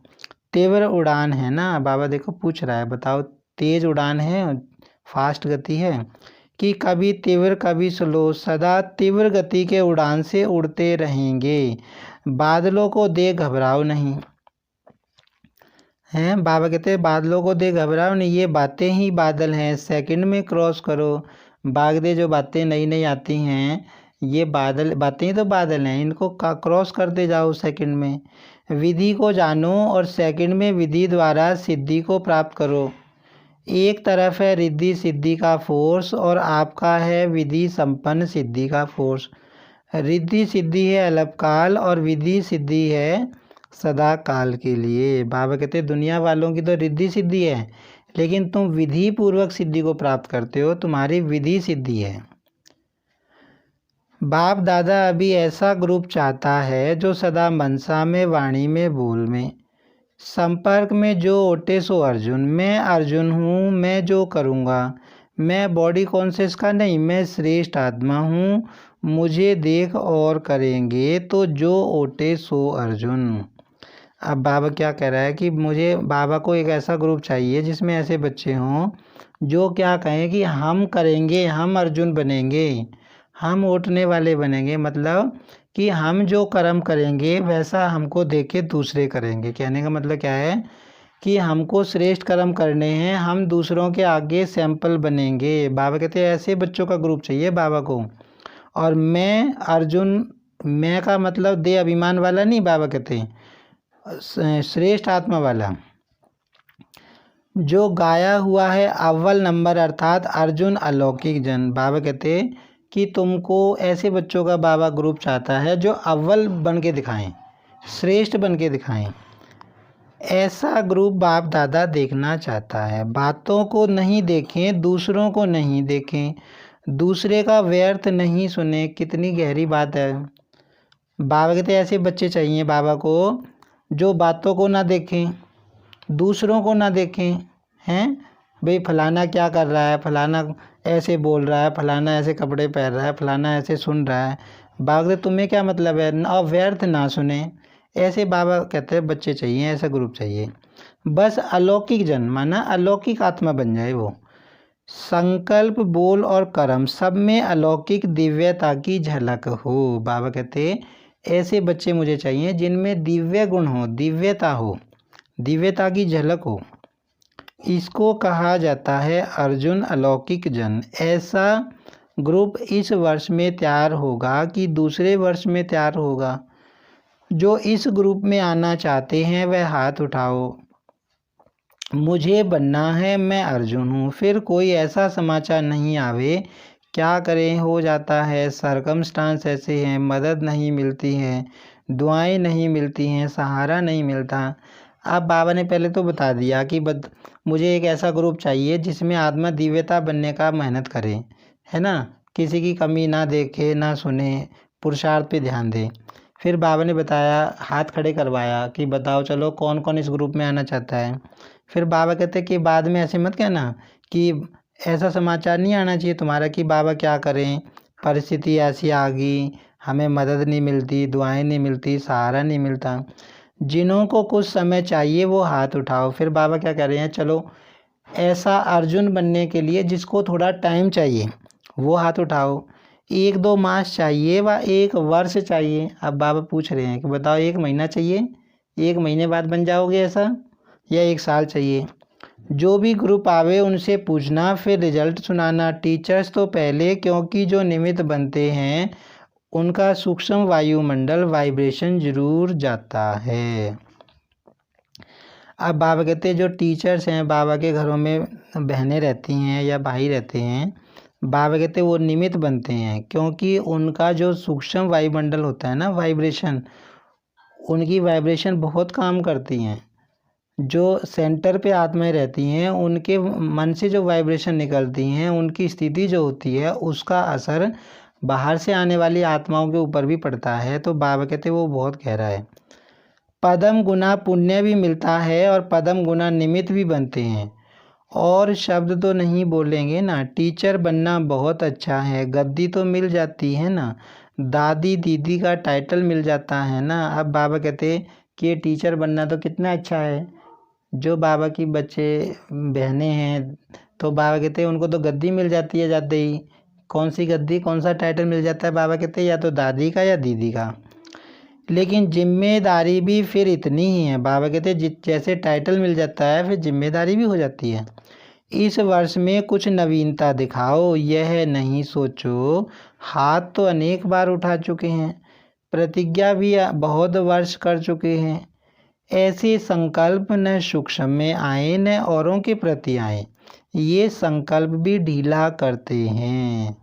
तीव्र उड़ान है ना। बाबा देखो पूछ रहा है, बताओ तेज उड़ान है, फास्ट गति है कि कभी तीव्र कभी स्लो, सदा तीव्र गति के उड़ान से उड़ते रहेंगे। बादलों को देख घबराओ नहीं। हैं बाबा कहते हैं बादलों को देख घबराओ नहीं, ये बातें ही बादल हैं, सेकंड में क्रॉस करो। बागदे जो बातें नई नई आती हैं, ये बादल बातें ही तो बादल हैं, इनको क्रॉस करते जाओ सेकंड में। विधि को जानो और सेकंड में विधि द्वारा सिद्धि को प्राप्त करो। एक तरफ है रिद्धि सिद्धि का फोर्स और आपका है विधि संपन्न सिद्धि का फोर्स। रिद्धि सिद्धि है अल्पकाल और विधि सिद्धि है सदा काल के लिए। बाबा कहते हैं दुनिया वालों की तो रिद्धि सिद्धि है, लेकिन तुम विधि पूर्वक सिद्धि को प्राप्त करते हो, तुम्हारी विधि सिद्धि है। बाप दादा अभी ऐसा ग्रुप चाहता है जो सदा मनसा में, वाणी में, बोल में, संपर्क में जो ओटे सो अर्जुन। मैं अर्जुन हूँ, मैं जो करूँगा, मैं बॉडी कॉन्शियस का नहीं, मैं श्रेष्ठ आत्मा हूँ, मुझे देख और करेंगे तो जो ओटे सो अर्जुन। अब बाबा क्या कह रहा है कि मुझे बाबा को एक ऐसा ग्रुप चाहिए जिसमें ऐसे बच्चे हों जो क्या कहें कि हम करेंगे, हम अर्जुन बनेंगे, हम उठने वाले बनेंगे। मतलब कि हम जो कर्म करेंगे वैसा हमको देख के दूसरे करेंगे। कहने का मतलब क्या है कि हमको श्रेष्ठ कर्म करने हैं, हम दूसरों के आगे सैंपल बनेंगे। बाबा कहते हैं ऐसे बच्चों का ग्रुप चाहिए बाबा को। और मैं अर्जुन, मैं का मतलब दे अभिमान वाला नहीं, बाबा कहते हैं श्रेष्ठ आत्मा वाला, जो गाया हुआ है अव्वल नंबर अर्थात अर्जुन अलौकिक जन। बाबा कहते कि तुमको ऐसे बच्चों का बाबा ग्रुप चाहता है जो अव्वल बन के दिखाएं, श्रेष्ठ बन के दिखाएं। ऐसा ग्रुप बाप दादा देखना चाहता है। बातों को नहीं देखें, दूसरों को नहीं देखें, दूसरे का व्यर्थ नहीं सुने। कितनी गहरी बात है। बाबा कहते ऐसे बच्चे चाहिए बाबा को जो बातों को ना देखें, दूसरों को ना देखें। हैं भाई फलाना क्या कर रहा है, फलाना ऐसे बोल रहा है, फलाना ऐसे कपड़े पहन रहा है, फलाना ऐसे सुन रहा है। बाबा कहते तुम्हें क्या मतलब है, ना व्यर्थ ना सुने। ऐसे बाबा कहते हैं बच्चे चाहिए, ऐसा ग्रुप चाहिए। बस अलौकिक जन माना अलौकिक आत्मा बन जाए वो। संकल्प, बोल और कर्म सब में अलौकिक दिव्यता की झलक हो। बाबा कहते ऐसे बच्चे मुझे चाहिए जिनमें दिव्य गुण हो, दिव्यता हो, दिव्यता की झलक हो। इसको कहा जाता है अर्जुन अलौकिक जन। ऐसा ग्रुप इस वर्ष में तैयार होगा कि दूसरे वर्ष में तैयार होगा। जो इस ग्रुप में आना चाहते हैं वह हाथ उठाओ। मुझे बनना है, मैं अर्जुन हूँ। फिर कोई ऐसा समाचार नहीं आवे, क्या करें हो जाता है, सरकमस्टांस ऐसे हैं, मदद नहीं मिलती है, दुआएं नहीं मिलती हैं, सहारा नहीं मिलता। अब बाबा ने पहले तो बता दिया कि मुझे एक ऐसा ग्रुप चाहिए जिसमें आत्मा दिव्यता बनने का मेहनत करे, है ना, किसी की कमी ना देखे ना सुने, पुरुषार्थ पे ध्यान दे। फिर बाबा ने बताया, हाथ खड़े करवाया कि बताओ चलो कौन कौन इस ग्रुप में आना चाहता है। फिर बाबा कहते कि बाद में ऐसे मत कहना कि ऐसा समाचार नहीं आना चाहिए तुम्हारा कि बाबा क्या करें, परिस्थिति ऐसी आ गई, हमें मदद नहीं मिलती, दुआएं नहीं मिलती, सहारा नहीं मिलता। जिन्हों को कुछ समय चाहिए वो हाथ उठाओ। फिर बाबा क्या कह रहे हैं, चलो ऐसा अर्जुन बनने के लिए जिसको थोड़ा टाइम चाहिए वो हाथ उठाओ। 1-2 मास चाहिए व 1 वर्ष चाहिए। अब बाबा पूछ रहे हैं कि बताओ 1 महीना चाहिए, 1 महीने बाद बन जाओगे ऐसा, या 1 साल चाहिए। जो भी ग्रुप आवे उनसे पूछना, फिर रिजल्ट सुनाना। टीचर्स तो पहले, क्योंकि जो निमित्त बनते हैं उनका सूक्ष्म वायुमंडल वाइब्रेशन जरूर जाता है। अब बाबा कहते हैं जो टीचर्स हैं, बाबा के घरों में बहनें रहती हैं या भाई रहते हैं, बाबा कहते हैं वो निमित्त बनते हैं, क्योंकि उनका जो सूक्ष्म वायुमंडल होता है ना, वाइब्रेशन, उनकी वाइब्रेशन बहुत काम करती हैं। जो सेंटर पे आत्माएं रहती हैं उनके मन से जो वाइब्रेशन निकलती हैं, उनकी स्थिति जो होती है उसका असर बाहर से आने वाली आत्माओं के ऊपर भी पड़ता है। तो बाबा कहते हैं वो बहुत गहरा है। पदम गुना पुण्य भी मिलता है और पदम गुना निमित्त भी बनते हैं। और शब्द तो नहीं बोलेंगे ना, टीचर बनना बहुत अच्छा है, गद्दी तो मिल जाती है ना, दादी दीदी का टाइटल मिल जाता है ना। अब बाबा कहते कि ये टीचर बनना तो कितना अच्छा है। जो बाबा की बच्चे बहनें हैं तो बाबा कहते हैं उनको तो गद्दी मिल जाती है जाते ही। कौन सी गद्दी, कौन सा टाइटल मिल जाता है, बाबा कहते हैं या तो दादी का या दीदी का। लेकिन जिम्मेदारी भी फिर इतनी ही है। बाबा कहते हैं जैसे टाइटल मिल जाता है फिर जिम्मेदारी भी हो जाती है। इस वर्ष में कुछ नवीनता दिखाओ, यह नहीं सोचो हाथ तो अनेक बार उठा चुके हैं, प्रतिज्ञा भी बहुत वर्ष कर चुके हैं। ऐसे संकल्प न सूक्ष्म में आए न औरों के प्रति आए, ये संकल्प भी ढीला करते हैं।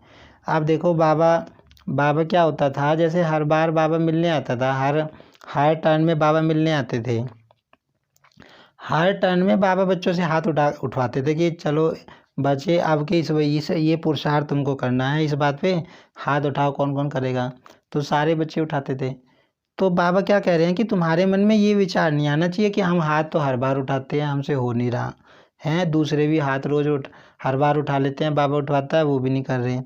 अब देखो बाबा क्या होता था, जैसे हर बार बाबा मिलने आता था, हर टर्न में बाबा मिलने आते थे। हर टर्न में बाबा बच्चों से हाथ उठवाते थे कि चलो बच्चे अब के इस ये पुरुषार्थ तुमको करना है, इस बात पे हाथ उठाओ, कौन कौन करेगा। तो सारे बच्चे उठाते थे। तो बाबा क्या कह रहे हैं कि तुम्हारे मन में ये विचार नहीं आना चाहिए कि हम हाथ तो हर बार उठाते हैं, हमसे हो नहीं रहा है, दूसरे भी हाथ रोज हर बार उठा लेते हैं, बाबा उठवाता है वो भी नहीं कर रहे।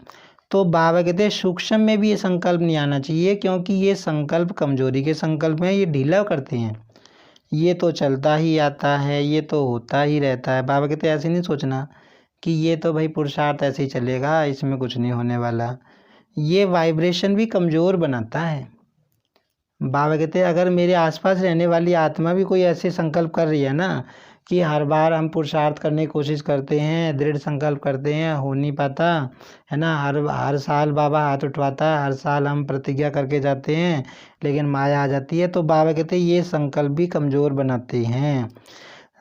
तो बाबा कहते हैं सूक्ष्म में भी ये संकल्प नहीं आना चाहिए, क्योंकि ये संकल्प कमजोरी के संकल्प हैं, ये ढीला करते हैं। ये तो चलता ही आता है, ये तो होता ही रहता है। बाबा कहते हैं ऐसे नहीं सोचना कि ये तो भाई पुरुषार्थ ऐसे ही चलेगा, इसमें कुछ नहीं होने वाला। ये वाइब्रेशन भी कमज़ोर बनाता है। बाबा कहते हैं अगर मेरे आसपास रहने वाली आत्मा भी कोई ऐसे संकल्प कर रही है ना कि हर बार हम पुरुषार्थ करने की कोशिश करते हैं, दृढ़ संकल्प करते हैं, हो नहीं पाता है ना, हर साल बाबा हाथ उठवाता है, हर साल हम प्रतिज्ञा करके जाते हैं लेकिन माया आ जाती है, तो बाबा कहते हैं ये संकल्प भी कमज़ोर बनाते हैं।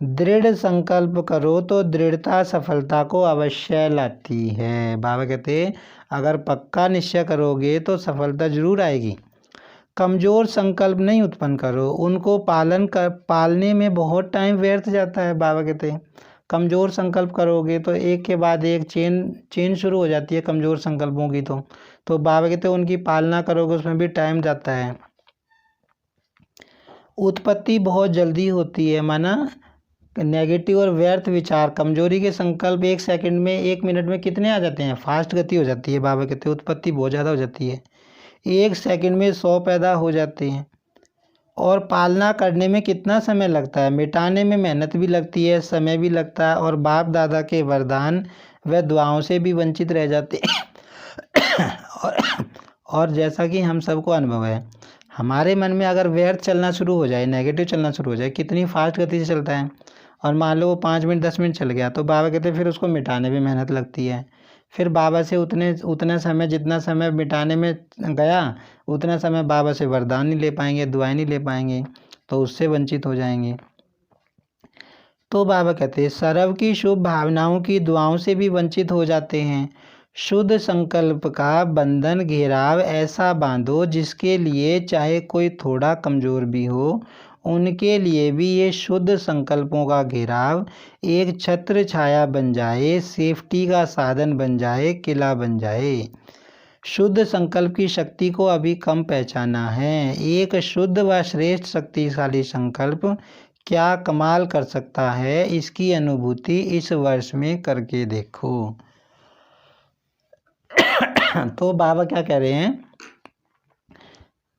दृढ़ संकल्प करो तो दृढ़ता सफलता को अवश्य लाती है। बाबा कहते हैं अगर पक्का निश्चय करोगे तो सफलता जरूर आएगी। कमज़ोर संकल्प नहीं उत्पन्न करो, उनको पालने में बहुत टाइम व्यर्थ जाता है। बाबा कहते हैं कमज़ोर संकल्प करोगे तो एक के बाद एक चेन शुरू हो जाती है कमज़ोर संकल्पों की। तो बाबा कहते हैं उनकी पालना करोगे उसमें भी टाइम जाता है। उत्पत्ति बहुत जल्दी होती है, माना नेगेटिव और व्यर्थ विचार, कमजोरी के संकल्प 1 सेकंड में 1 मिनट में कितने आ जाते हैं, फास्ट गति हो जाती है। बाबा कहते हैं उत्पत्ति बहुत ज़्यादा हो जाती है, 1 सेकंड में 100 पैदा हो जाते हैं। और पालना करने में कितना समय लगता है। मिटाने में मेहनत भी लगती है, समय भी लगता है, और बाप दादा के वरदान व दुआओं से भी वंचित रह जाते हैं। और जैसा कि हम सबको अनुभव है, हमारे मन में अगर व्यर्थ चलना शुरू हो जाए, नेगेटिव चलना शुरू हो जाए, कितनी फास्ट गति से चलता है, और मान लो वो 5 मिनट 10 मिनट चल गया, तो बाबा कहते हैं फिर उसको मिटाने में मेहनत लगती है। फिर बाबा से उतना समय, जितना समय मिटाने में गया उतना समय बाबा से वरदान नहीं ले पाएंगे, दुआएं नहीं ले पाएंगे, तो उससे वंचित हो जाएंगे। तो बाबा कहते हैं सर्व की शुभ भावनाओं की दुआओं से भी वंचित हो जाते हैं। शुद्ध संकल्प का बंधन घेराव ऐसा बांधो जिसके लिए चाहे कोई थोड़ा कमज़ोर भी हो, उनके लिए भी ये शुद्ध संकल्पों का घेराव एक छत्र छाया बन जाए, सेफ्टी का साधन बन जाए, किला बन जाए। शुद्ध संकल्प की शक्ति को अभी कम पहचाना है। एक शुद्ध व श्रेष्ठ शक्तिशाली संकल्प क्या कमाल कर सकता है, इसकी अनुभूति इस वर्ष में करके देखो। तो बाबा क्या कह रहे हैं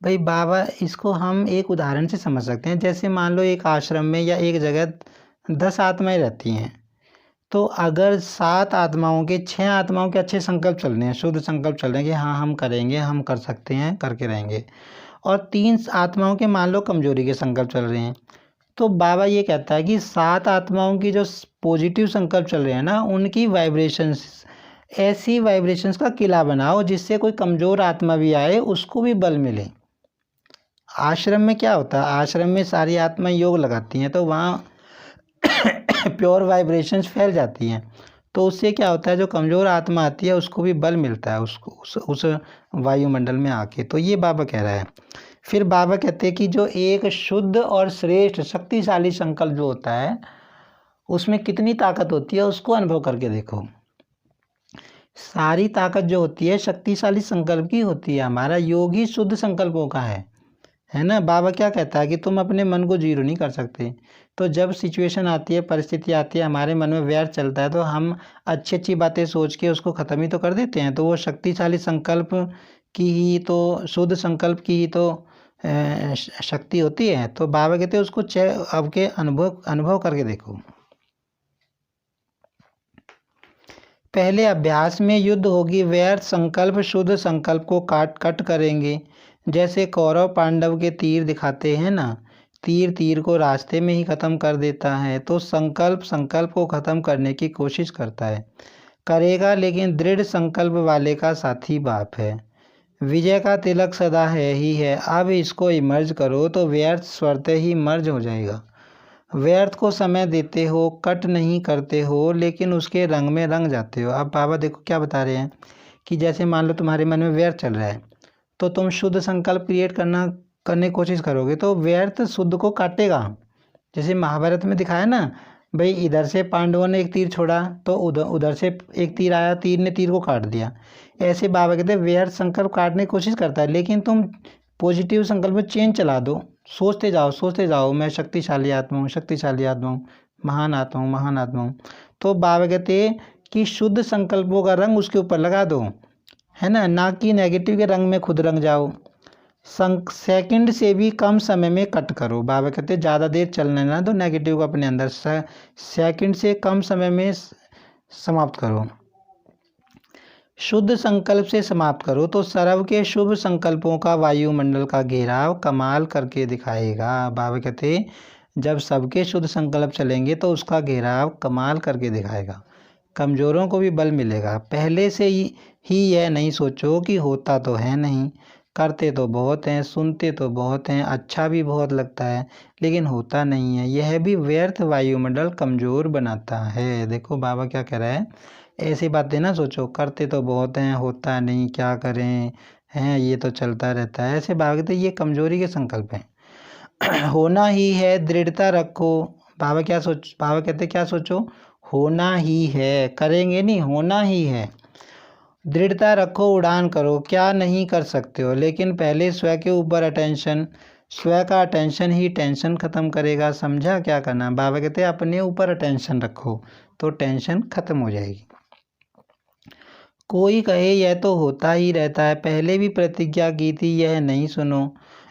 भाई, बाबा इसको हम एक उदाहरण से समझ सकते हैं। जैसे मान लो एक आश्रम में या एक जगह 10 आत्माएं रहती हैं, तो अगर 7 आत्माओं के 6 आत्माओं के अच्छे संकल्प चल रहे हैं, शुद्ध संकल्प चल रहे हैं कि हाँ हम करेंगे, हम कर सकते हैं, करके रहेंगे, और 3 आत्माओं के मान लो कमजोरी के संकल्प चल रहे हैं, तो बाबा ये कहता है कि 7 आत्माओं की जो पॉजिटिव संकल्प चल रहे हैं ना, उनकी वाइब्रेशंस, ऐसी वाइब्रेशंस का किला बनाओ जिससे कोई कमज़ोर आत्मा भी आए उसको भी बल मिले। आश्रम में क्या होता है, आश्रम में सारी आत्मा योग लगाती हैं, तो वहाँ प्योर वाइब्रेशंस फैल जाती हैं, तो उससे क्या होता है, जो कमज़ोर आत्मा आती है उसको भी बल मिलता है, उसको उस वायुमंडल में आके। तो ये बाबा कह रहा है। फिर बाबा कहते हैं कि जो एक शुद्ध और श्रेष्ठ शक्तिशाली संकल्प जो होता है उसमें कितनी ताकत होती है, उसको अनुभव करके देखो। सारी ताकत जो होती है शक्तिशाली संकल्प की होती है। हमारा योग ही शुद्ध संकल्पों का है ना। बाबा क्या कहता है कि तुम अपने मन को जीरो नहीं कर सकते। तो जब सिचुएशन आती है, परिस्थिति आती है, हमारे मन में व्यर्थ चलता है, तो हम अच्छी अच्छी बातें सोच के उसको ख़त्म ही तो कर देते हैं। तो वो शक्तिशाली संकल्प की ही तो, शुद्ध संकल्प की ही तो शक्ति होती है। तो बाबा कहते हैं उसको अब के अनुभव करके देखो। पहले अभ्यास में युद्ध होगी, व्यर्थ संकल्प शुद्ध संकल्प को कट करेंगे। जैसे कौरव पांडव के तीर दिखाते हैं ना, तीर को रास्ते में ही ख़त्म कर देता है। तो संकल्प को ख़त्म करने की कोशिश करता है, करेगा, लेकिन दृढ़ संकल्प वाले का साथी बाप है। विजय का तिलक सदा है ही है। अब इसको इमर्ज करो तो व्यर्थ स्वतः ही मर्ज हो जाएगा। व्यर्थ को समय देते हो, कट नहीं करते हो, लेकिन उसके रंग में रंग जाते हो। अब बाबा देखो क्या बता रहे हैं कि जैसे मान लो तुम्हारे मन में व्यर्थ चल रहा है, तो तुम शुद्ध संकल्प क्रिएट करने की कोशिश करोगे, तो व्यर्थ शुद्ध को काटेगा। जैसे महाभारत में दिखाया ना भाई, इधर से पांडवों ने एक तीर छोड़ा तो उधर से एक तीर आया, तीर ने तीर को काट दिया। ऐसे बाबा कहते हैं व्यर्थ संकल्प काटने की कोशिश करता है, लेकिन तुम पॉजिटिव संकल्प में चेंज चला दो, सोचते जाओ मैं शक्तिशाली आत्मा हूँ, महान आत्मा हूँ। तो बाबा कहते हैं कि शुद्ध संकल्पों का रंग उसके ऊपर लगा दो, है ना कि नेगेटिव के रंग में खुद रंग जाओ। सेकंड से भी कम समय में कट करो। बाबा कहते हैं ज़्यादा देर चलने ना दो नेगेटिव को अपने अंदर, सेकंड से कम समय में समाप्त करो, शुद्ध संकल्प से समाप्त करो। तो सर्व के शुभ संकल्पों का वायुमंडल का घेराव कमाल करके दिखाएगा। बाबा कहते जब सबके शुद्ध संकल्प चलेंगे तो उसका घेराव कमाल करके दिखाएगा, कमज़ोरों को भी बल मिलेगा। पहले से ही यह नहीं सोचो कि होता तो है नहीं, करते तो बहुत हैं, सुनते तो बहुत हैं, अच्छा भी बहुत लगता है, लेकिन होता नहीं है। यह भी व्यर्थ वायुमंडल कमज़ोर बनाता है। देखो बाबा क्या कह रहा है, ऐसी बातें ना सोचो, करते तो बहुत हैं, होता नहीं, क्या करें, हैं ये तो चलता रहता है। ऐसे बाबा कहते ये कमज़ोरी के संकल्प हैं। होना ही है, दृढ़ता रखो। बाबा कहते क्या सोचो, होना ही है, करेंगे नहीं, होना ही है। दृढ़ता रखो, उड़ान करो, क्या नहीं कर सकते हो, लेकिन पहले स्वयं के ऊपर अटेंशन, स्वयं का अटेंशन ही टेंशन ख़त्म करेगा। समझा क्या करना। बाबा कहते हैं अपने ऊपर अटेंशन रखो तो टेंशन ख़त्म हो जाएगी। कोई कहे यह तो होता ही रहता है, पहले भी प्रतिज्ञा की थी, यह नहीं सुनो।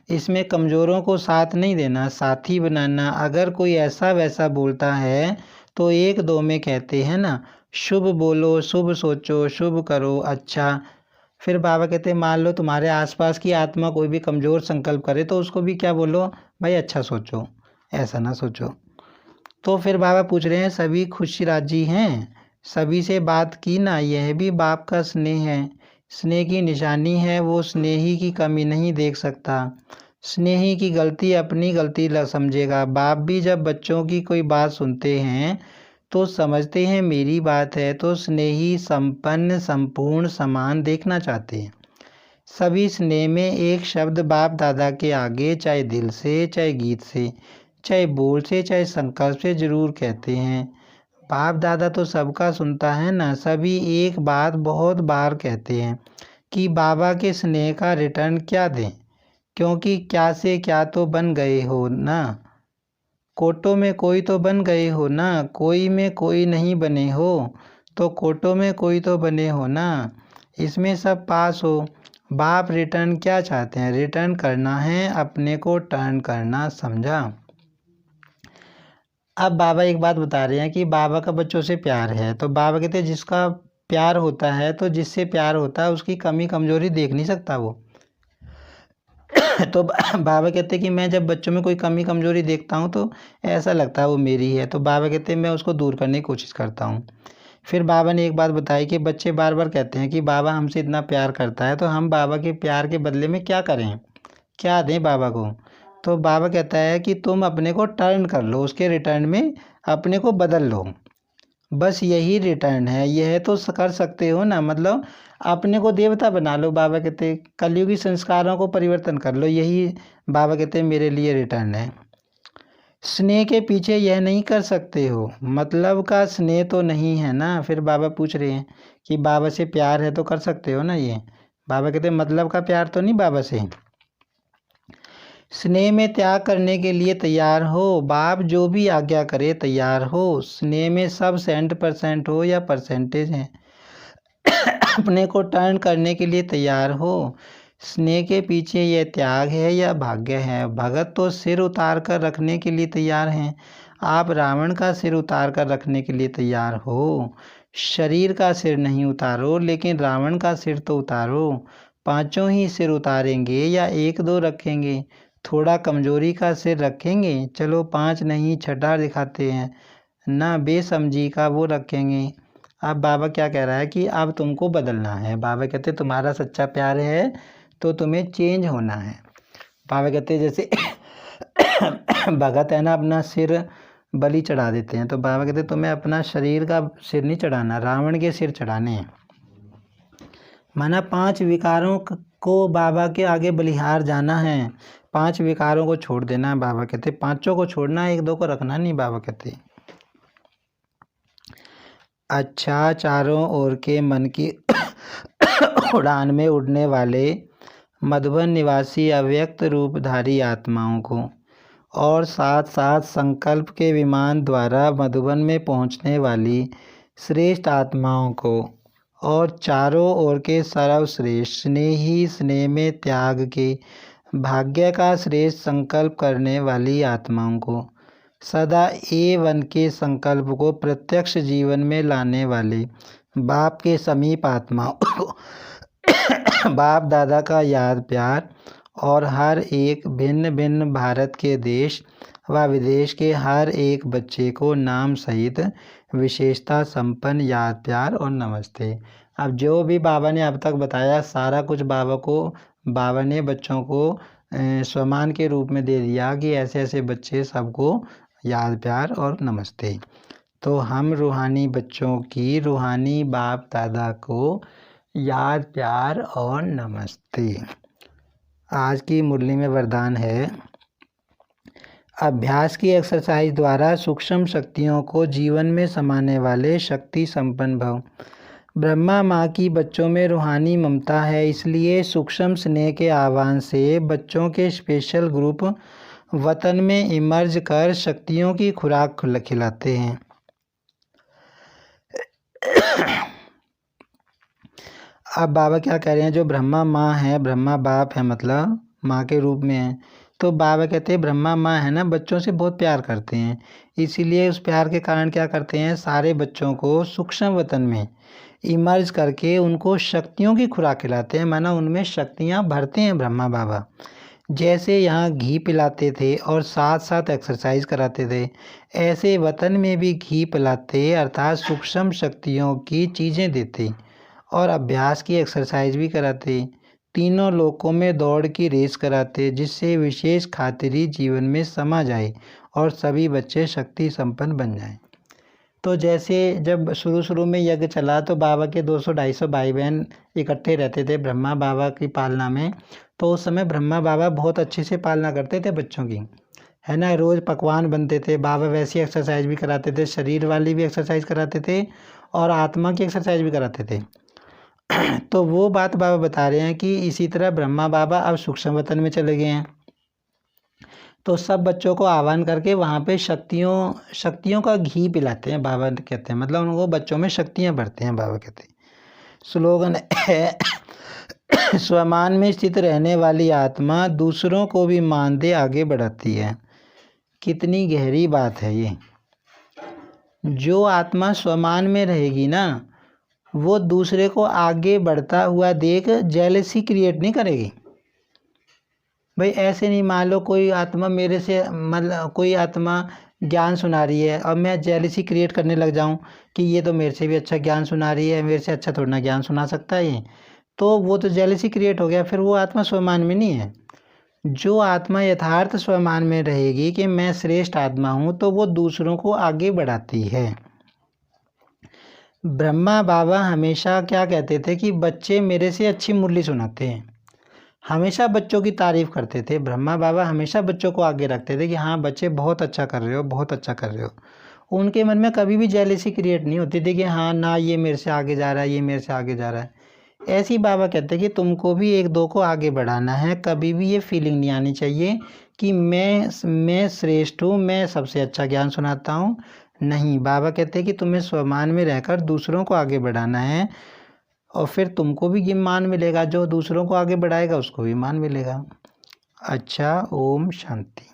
इसमें कमज़ोरों को साथ नहीं देना, साथी बनाना। अगर कोई ऐसा वैसा बोलता है तो एक दो में कहते हैं ना, शुभ बोलो, शुभ सोचो, शुभ करो, अच्छा। फिर बाबा कहते हैं मान लो तुम्हारे आसपास की आत्मा कोई भी कमज़ोर संकल्प करे तो उसको भी क्या बोलो, भाई अच्छा सोचो, ऐसा ना सोचो। तो फिर बाबा पूछ रहे हैं सभी खुश राजी हैं, सभी से बात की ना, यह भी बाप का स्नेह है। स्नेह की निशानी है, वो स्नेही की कमी नहीं देख सकता। स्नेही की गलती अपनी गलती समझेगा। बाप भी जब बच्चों की कोई बात सुनते हैं तो समझते हैं मेरी बात है, तो स्नेही संपन्न, संपूर्ण, समान देखना चाहते हैं। सभी स्नेह में एक शब्द बाप दादा के आगे, चाहे दिल से, चाहे गीत से, चाहे बोल से, चाहे संकल्प से जरूर कहते हैं। बाप दादा तो सबका सुनता है ना। सभी एक बात बहुत बार कहते हैं कि बाबा के स्नेह का रिटर्न क्या दें, क्योंकि क्या से क्या तो बन गए हो ना, कोटों में कोई तो बन गए हो ना, कोई में कोई नहीं बने हो, तो कोटों में कोई तो बने हो ना, इसमें सब पास हो। बाप रिटर्न क्या चाहते हैं, रिटर्न करना है, अपने को टर्न करना, समझा। अब बाबा एक बात बता रहे हैं कि बाबा का बच्चों से प्यार है, तो बाबा कहते हैं जिसका प्यार होता है, तो जिससे प्यार होता है उसकी कमी कमजोरी देख नहीं सकता वो। तो बाबा कहते हैं कि मैं जब बच्चों में कोई कमी कमजोरी देखता हूँ तो ऐसा लगता है वो मेरी है, तो बाबा कहते हैं मैं उसको दूर करने की कोशिश करता हूँ। फिर बाबा ने एक बात बताई कि बच्चे बार बार कहते हैं कि बाबा हमसे इतना प्यार करता है, तो हम बाबा के प्यार के बदले में क्या करें, क्या दें बाबा को। तो बाबा कहता है कि तुम अपने को टर्न कर लो, उसके रिटर्न में अपने को बदल लो, बस यही रिटर्न है। यह तो कर सकते हो ना, मतलब अपने को देवता बना लो। बाबा कहते कलयुगी संस्कारों को परिवर्तन कर लो, यही बाबा कहते मेरे लिए रिटर्न है। स्नेह के पीछे यह नहीं कर सकते हो, मतलब का स्नेह तो नहीं है ना। फिर बाबा पूछ रहे हैं कि बाबा से प्यार है तो कर सकते हो ना ये। बाबा कहते मतलब का प्यार तो नहीं बाबा से। स्नेह में त्याग करने के लिए तैयार हो, बाप जो भी आज्ञा करे तैयार हो। स्नेह में सब 100% हो या परसेंटेज है, अपने को टर्न करने के लिए तैयार हो। स्नेह के पीछे यह त्याग है या भाग्य है। भगत तो सिर उतार कर रखने के लिए तैयार हैं, आप रावण का सिर उतार कर रखने के लिए तैयार हो। शरीर का सिर नहीं उतारो, लेकिन रावण का सिर तो उतारो। पांचों ही सिर उतारेंगे या एक दो रखेंगे, थोड़ा कमजोरी का सिर रखेंगे, चलो 5 नहीं छठा दिखाते हैं ना, बेसमझी का वो रखेंगे। अब बाबा क्या कह रहा है कि अब तुमको बदलना है। बाबा कहते तुम्हारा सच्चा प्यार है तो तुम्हें चेंज होना है। बाबा कहते जैसे भगत है ना, अपना सिर बलि चढ़ा देते हैं, तो बाबा कहते तुम्हें अपना शरीर का सिर नहीं चढ़ाना, रावण के सिर चढ़ाने हैं। माना 5 विकारों को बाबा के आगे बलिहार जाना है, 5 विकारों को छोड़ देना है। बाबा कहते 5 को छोड़ना है, 1-2 को रखना नहीं। बाबा कहते अच्छा, चारों ओर के मन की उड़ान में उड़ने वाले मधुबन निवासी अव्यक्त रूपधारी आत्माओं को, और साथ साथ संकल्प के विमान द्वारा मधुबन में पहुंचने वाली श्रेष्ठ आत्माओं को, और चारों ओर के सर्वश्रेष्ठ स्नेही, स्नेह में त्याग के भाग्य का श्रेष्ठ संकल्प करने वाली आत्माओं को, सदा A1 के संकल्प को प्रत्यक्ष जीवन में लाने वाले बाप के समीप आत्माओं को बाप दादा का याद प्यार, और हर एक भिन्न भिन्न भारत के देश व विदेश के हर एक बच्चे को नाम सहित विशेषता संपन्न याद प्यार और नमस्ते। अब जो भी बाबा ने अब तक बताया सारा कुछ बाबा ने बच्चों को सम्मान के रूप में दे दिया कि ऐसे ऐसे बच्चे सबको याद प्यार और नमस्ते। तो हम रूहानी बच्चों की रूहानी बाप दादा को याद प्यार और नमस्ते। आज की मुरली में वरदान है, अभ्यास की एक्सरसाइज द्वारा सूक्ष्म शक्तियों को जीवन में समाने वाले शक्ति संपन्न भव। ब्रह्मा माँ की बच्चों में रूहानी ममता है, इसलिए सूक्ष्म स्नेह के आह्वान से बच्चों के स्पेशल ग्रुप वतन में इमर्ज कर शक्तियों की खुराक खिलाते हैं। अब बाबा क्या कह रहे हैं, जो ब्रह्मा माँ है, ब्रह्मा बाप है, मतलब माँ के रूप में है। तो बाबा कहते हैं ब्रह्मा माँ है ना, बच्चों से बहुत प्यार करते हैं, इसीलिए उस प्यार के कारण क्या करते हैं, सारे बच्चों को सूक्ष्म वतन में इमर्ज करके उनको शक्तियों की खुराक खिलाते हैं, माना उनमें शक्तियाँ भरते हैं ब्रह्मा बाबा। जैसे यहाँ घी पिलाते थे और साथ साथ एक्सरसाइज कराते थे, ऐसे वतन में भी घी पिलाते अर्थात सूक्ष्म शक्तियों की चीज़ें देते और अभ्यास की एक्सरसाइज भी कराते। तीनों लोकों में दौड़ की रेस कराते, जिससे विशेष खातिरी जीवन में समा जाए और सभी बच्चे शक्ति संपन्न बन जाएं। तो जैसे जब शुरू में यज्ञ चला तो बाबा के 200-250 भाई बहन इकट्ठे रहते थे ब्रह्मा बाबा की पालना में। तो उस समय ब्रह्मा बाबा बहुत अच्छे से पालना करते थे बच्चों की, है ना। रोज़ पकवान बनते थे, बाबा वैसी एक्सरसाइज भी कराते थे, शरीर वाली भी एक्सरसाइज कराते थे और आत्मा की एक्सरसाइज भी कराते थे। तो वो बात बाबा बता रहे हैं कि इसी तरह ब्रह्मा बाबा अब सूक्ष्म वतन में चले गए हैं, तो सब बच्चों को आह्वान करके वहाँ पे शक्तियों का घी पिलाते हैं बाबा कहते हैं, मतलब उनको बच्चों में शक्तियाँ भरते हैं बाबा कहते हैं। स्लोगन है स्वमान में स्थित रहने वाली आत्मा दूसरों को भी मानते आगे बढ़ाती है। कितनी गहरी बात है ये। जो आत्मा स्वमान में रहेगी ना, वो दूसरे को आगे बढ़ता हुआ देख जेलसी क्रिएट नहीं करेगी। भाई ऐसे नहीं, मान लो कोई आत्मा मेरे से, मतलब कोई आत्मा ज्ञान सुना रही है और मैं जेलसी क्रिएट करने लग जाऊं कि ये तो मेरे से भी अच्छा ज्ञान सुना रही है, मेरे से अच्छा थोड़ा ना ज्ञान सुना सकता है ये, तो वो तो जेलसी क्रिएट हो गया, फिर वो आत्मा स्वमान में नहीं है। जो आत्मा यथार्थ स्वमान में रहेगी कि मैं श्रेष्ठ आत्मा हूँ, तो वो दूसरों को आगे बढ़ाती है। ब्रह्मा बाबा हमेशा क्या कहते थे कि बच्चे मेरे से अच्छी मुरली सुनाते हैं, हमेशा बच्चों की तारीफ़ करते थे। ब्रह्मा बाबा हमेशा बच्चों को आगे रखते थे कि हाँ बच्चे बहुत अच्छा कर रहे हो, बहुत अच्छा कर रहे हो। उनके मन में कभी भी जेलसी क्रिएट नहीं होती थी कि हाँ ना ये मेरे से आगे जा रहा है, ये मेरे से आगे जा रहा है। ऐसी बाबा कहते कि तुमको भी एक दो को आगे बढ़ाना है, कभी भी ये फीलिंग नहीं आनी चाहिए कि मैं श्रेष्ठ हूँ, मैं सबसे अच्छा ज्ञान सुनाता हूँ। नहीं, बाबा कहते हैं कि तुम्हें स्वमान में रहकर दूसरों को आगे बढ़ाना है और फिर तुमको भी मान मिलेगा, जो दूसरों को आगे बढ़ाएगा उसको भी मान मिलेगा। अच्छा, ओम शांति।